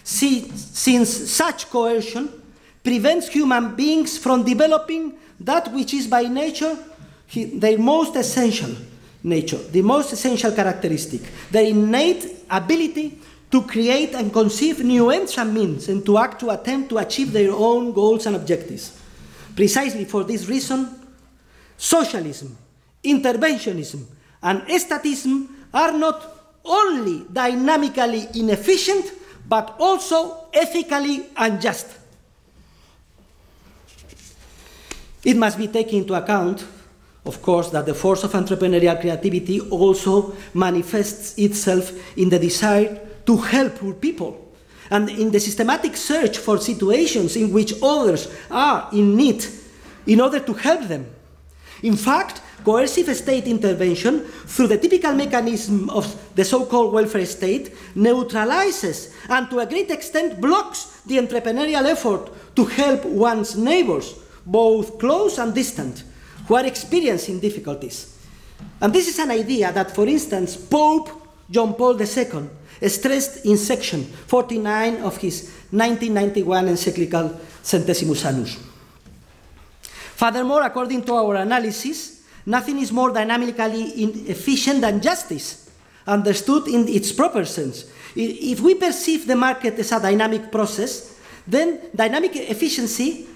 since such coercion prevents human beings from developing that which is by nature their most essential nature, the most essential characteristic, their innate ability to create and conceive new ends and means, and to act to attempt to achieve their own goals and objectives. Precisely for this reason, socialism, interventionism, and statism are not only dynamically inefficient, but also ethically unjust. It must be taken into account, of course, that the force of entrepreneurial creativity also manifests itself in the desire to help poor people, and in the systematic search for situations in which others are in need in order to help them. In fact, coercive state intervention, through the typical mechanism of the so-called welfare state, neutralizes and to a great extent blocks the entrepreneurial effort to help one's neighbors, both close and distant, who are experiencing difficulties. And this is an idea that, for instance, Pope John Paul II stressed in section 49 of his 1991 encyclical Centesimus Annus. Furthermore, according to our analysis, nothing is more dynamically inefficient than justice, understood in its proper sense. If we perceive the market as a dynamic process, then dynamic efficiency,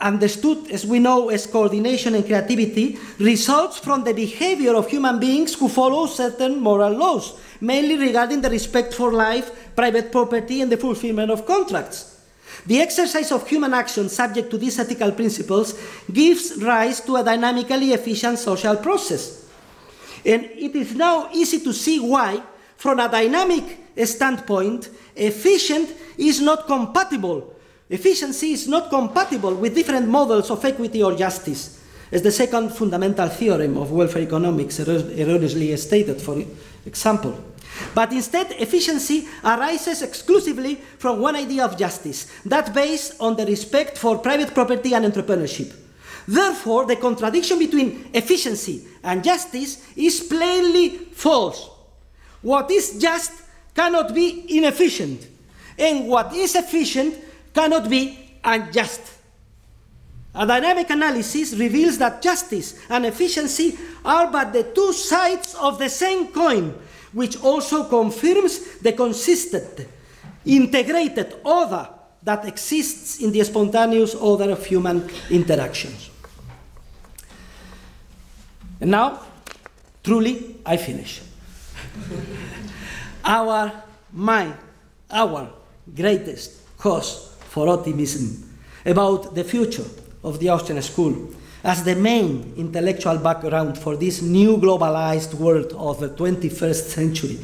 understood as we know as coordination and creativity, results from the behavior of human beings who follow certain moral laws, mainly regarding the respect for life, private property, and the fulfillment of contracts. The exercise of human action subject to these ethical principles gives rise to a dynamically efficient social process. And it is now easy to see why, from a dynamic standpoint, efficiency is not compatible with different models of equity or justice, as the second fundamental theorem of welfare economics erroneously stated, for example. But instead, efficiency arises exclusively from one idea of justice, that based on the respect for private property and entrepreneurship. Therefore, the contradiction between efficiency and justice is plainly false. What is just cannot be inefficient, and what is efficient cannot be unjust. A dynamic analysis reveals that justice and efficiency are but the two sides of the same coin, which also confirms the consistent, integrated order that exists in the spontaneous order of human interactions. And now, truly, I finish. Our greatest cause for optimism about the future of the Austrian school as the main intellectual background for this new globalized world of the 21st century,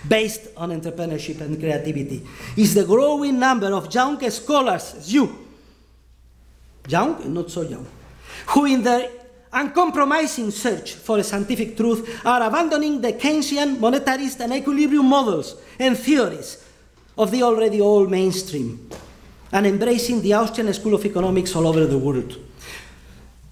based on entrepreneurship and creativity, is the growing number of young scholars, young and not so young, who in their uncompromising search for a scientific truth are abandoning the Keynesian, monetarist, and equilibrium models and theories of the already old mainstream, and embracing the Austrian School of Economics all over the world.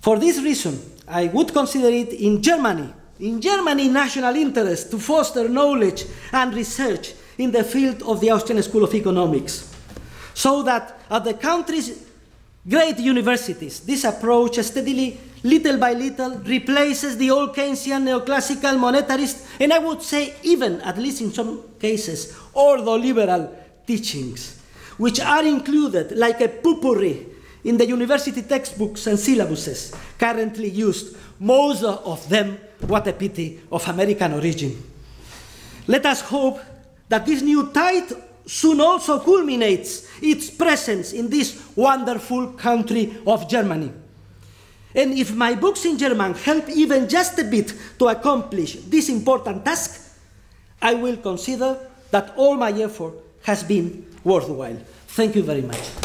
For this reason, I would consider it in Germany national interest to foster knowledge and research in the field of the Austrian School of Economics, so that at the country's great universities, this approach steadily, little by little, replaces the old Keynesian, neoclassical, monetarist, and I would say even, at least in some cases, ordoliberal teachings, which are included like a potpourri in the university textbooks and syllabuses currently used, most of them, what a pity, of American origin. Let us hope that this new tide soon also culminates its presence in this wonderful country of Germany. And if my books in German help even just a bit to accomplish this important task, I will consider that all my effort has been worthwhile. Thank you very much.